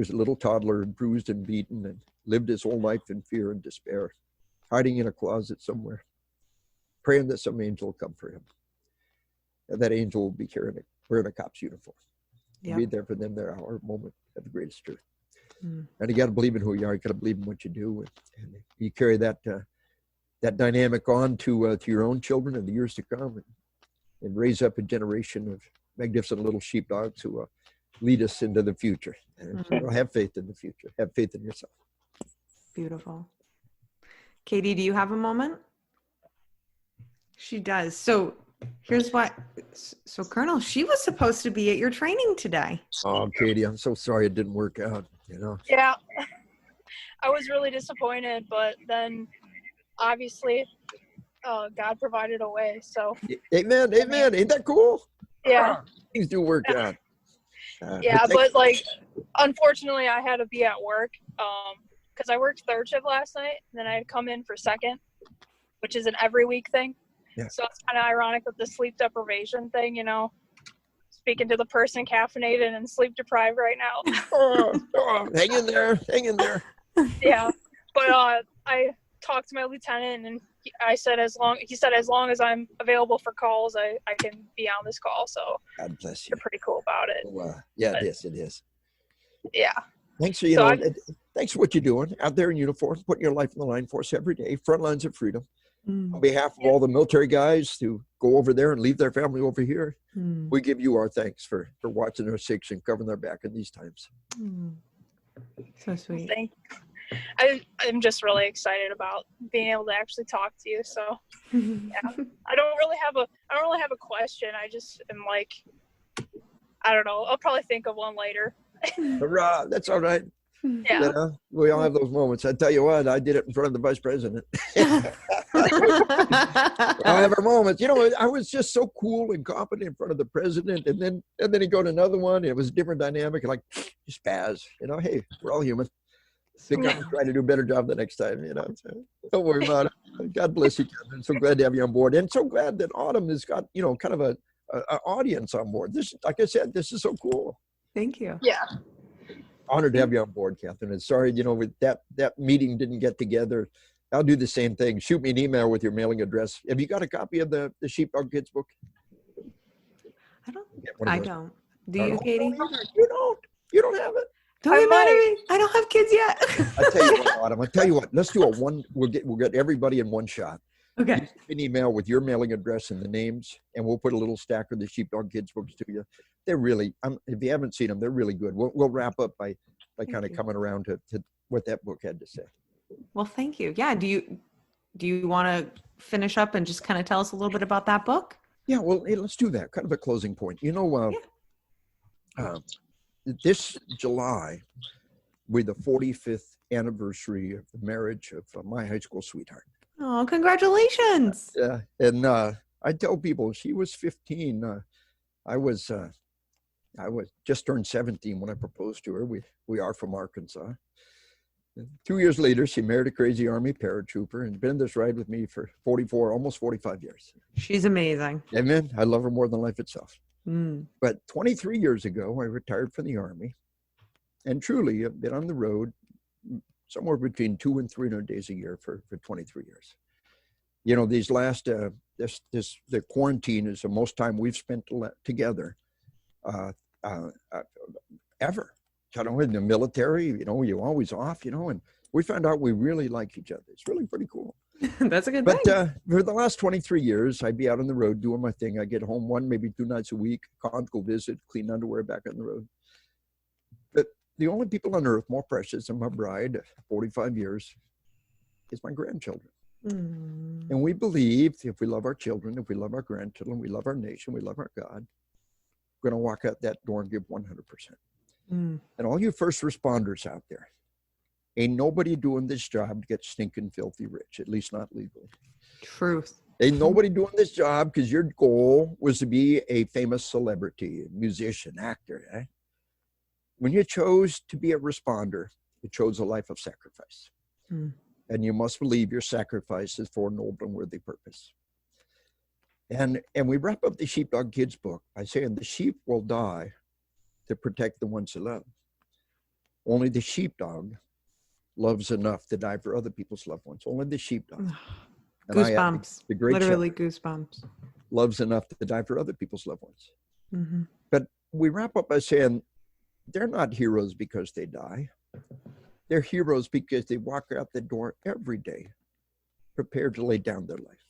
a little toddler bruised and beaten and lived his whole life in fear and despair, hiding in a closet somewhere, praying that some angel will come for him. And that angel will be wearing a cop's uniform. Yep. Be there for them, their hour moment of the greatest truth. Mm. And you got to believe in who you are. You got to believe in what you do. And you carry that dynamic on to your own children in the years to come and raise up a generation of magnificent little sheepdogs who lead us into the future. And have faith in the future. Have faith in yourself. Beautiful. Katie, do you have a moment? She does. So here's what. So Colonel, she was supposed to be at your training today. Oh, Katie, I'm so sorry it didn't work out. Yeah, I was really disappointed, but then obviously God provided a way. So amen. Ain't that cool? Yeah. Things do work out. But unfortunately I had to be at work because I worked third shift last night, and then I had come in for second, which is an every week thing. Yeah. So it's kind of ironic with the sleep deprivation thing, speaking to the person caffeinated and sleep deprived right now. Hang in there. Yeah. But I talked to my lieutenant, and he said as long as I'm available for calls, I can be on this call. So God bless you. They're pretty cool about it. It is. Yeah. Thanks for thanks for what you're doing out there in uniform, putting your life on the line for us every day. Front lines of freedom. On behalf of all the military guys who go over there and leave their family over here, we give you our thanks for watching our six and covering their back in these times. So sweet. Thank you. I'm just really excited about being able to actually talk to you. So yeah, I don't really have a question. I just am like, I don't know. I'll probably think of one later. Hurrah! That's all right. Yeah. We all have those moments. I tell you what, I did it in front of the vice president. I have our moments. I was just so cool and confident in front of the president, and then he go to another one. It was a different dynamic. Like, you spaz. Hey, we're all human. Think I'm trying to do a better job the next time. So don't worry about it. God bless you, Catherine. So glad to have you on board, and so glad that Autumn has got kind of a audience on board. This, like I said, this is so cool. Thank you. Yeah. Honored to have you on board, Catherine. And sorry, with that meeting didn't get together. I'll do the same thing. Shoot me an email with your mailing address. Have you got a copy of the Sheepdog Kids book? I don't. Do you, Katie? You don't have it. Don't be mad at me. I don't have kids yet. I tell you what, Autumn. I tell you what. Let's do we'll get everybody in one shot. Okay. Send an email with your mailing address and the names, and we'll put a little stack of the Sheepdog Kids books to you. They're really, if you haven't seen them, they're really good. We'll wrap up by kind of coming around to what that book had to say. Well, thank you. Yeah. Do you want to finish up and just kind of tell us a little bit about that book? Yeah. Well, hey, let's do that. Kind of a closing point. This July, with the 45th anniversary of the marriage of my high school sweetheart. Oh, congratulations. Yeah. And I tell people she was 15. I was I was just turned 17 when I proposed to her. We are from Arkansas. And 2 years later, she married a crazy Army paratrooper and been in this ride with me for 44, almost 45 years. She's amazing. Amen. I love her more than life itself. Mm. But 23 years ago, I retired from the Army, and truly I've been on the road somewhere between 200 and 300 days a year for 23 years. You know, these last, the quarantine is the most time we've spent together ever. You know, in the military, you know, you're always off, you know, and we found out we really like each other. It's really pretty cool. That's a good But thing. for the last 23 years, I'd be out on the road doing my thing. I get home maybe 2 nights a week, go visit, clean underwear, back on the road. But the only people on earth more precious than my bride, 45 years, is my grandchildren. Mm. And we believe if we love our children, if we love our grandchildren, we love our nation, we love our God, we're going to walk out that door and give 100%. Mm. And all you first responders out there, ain't nobody doing this job to get stinking filthy rich, at least not legally. Truth. Ain't nobody doing this job because your goal was to be a famous celebrity, musician, actor. Eh? When you chose to be a responder, you chose a life of sacrifice. Mm. And you must believe your sacrifice is for a noble and worthy purpose. And we wrap up the Sheepdog Kids book by saying the sheep will die to protect the ones they love. Only the sheepdog loves enough to die for other people's loved ones. Only the sheepdog. Goosebumps. The great Literally shepherd goosebumps. loves enough to die for other people's loved ones. Mm-hmm. But we wrap up by saying they're not heroes because they die. They're heroes because they walk out the door every day prepared to lay down their life.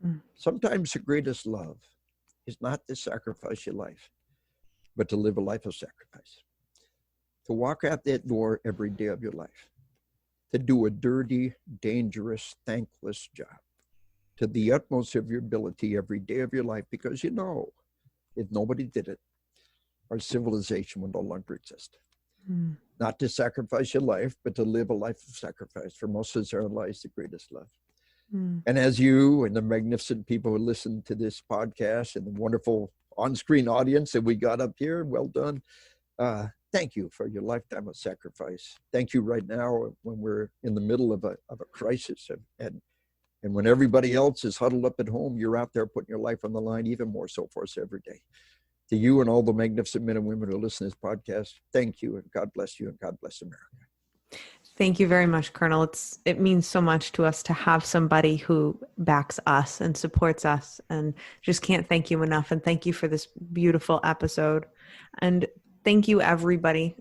Mm. Sometimes the greatest love is not to sacrifice your life, but to live a life of sacrifice. To walk out that door every day of your life. To do a dirty, dangerous, thankless job. To the utmost of your ability every day of your life, because you know, if nobody did it, our civilization would no longer exist. Mm. Not to sacrifice your life, but to live a life of sacrifice. For most of us, our life is the greatest love. Mm. And as you and the magnificent people who listen to this podcast and the wonderful on-screen audience that we got up here, well done. Thank you for your lifetime of sacrifice. Thank you right now when we're in the middle of a crisis and when everybody else is huddled up at home, you're out there putting your life on the line even more so for us every day. To you and all the magnificent men and women who listen to this podcast, thank you and God bless you and God bless America. Thank you very much, Colonel. It means so much to us to have somebody who backs us and supports us, and just can't thank you enough. And thank you for this beautiful episode. And thank you, everybody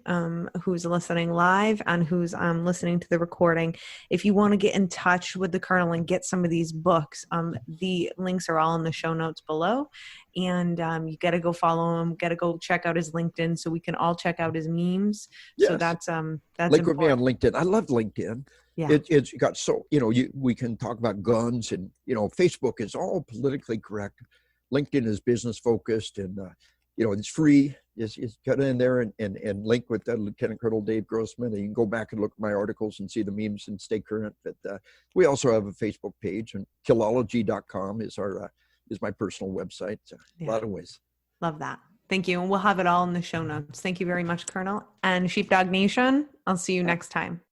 who's listening live and who's listening to the recording. If you want to get in touch with the Colonel and get some of these books, the links are all in the show notes below. And you got to go follow him, got to go check out his LinkedIn so we can all check out his memes. Yes. So that's Link with me on LinkedIn. I love LinkedIn. Yeah. It's got so, we can talk about guns and, Facebook is all politically correct. LinkedIn is business focused and, it's free. Just get in there and link with Lieutenant Colonel Dave Grossman. And you can go back and look at my articles and see the memes and stay current. But we also have a Facebook page, and killology.com is my personal website. A lot of ways. Love that. Thank you. And we'll have it all in the show notes. Thank you very much, Colonel. And Sheepdog Nation, I'll see you next time.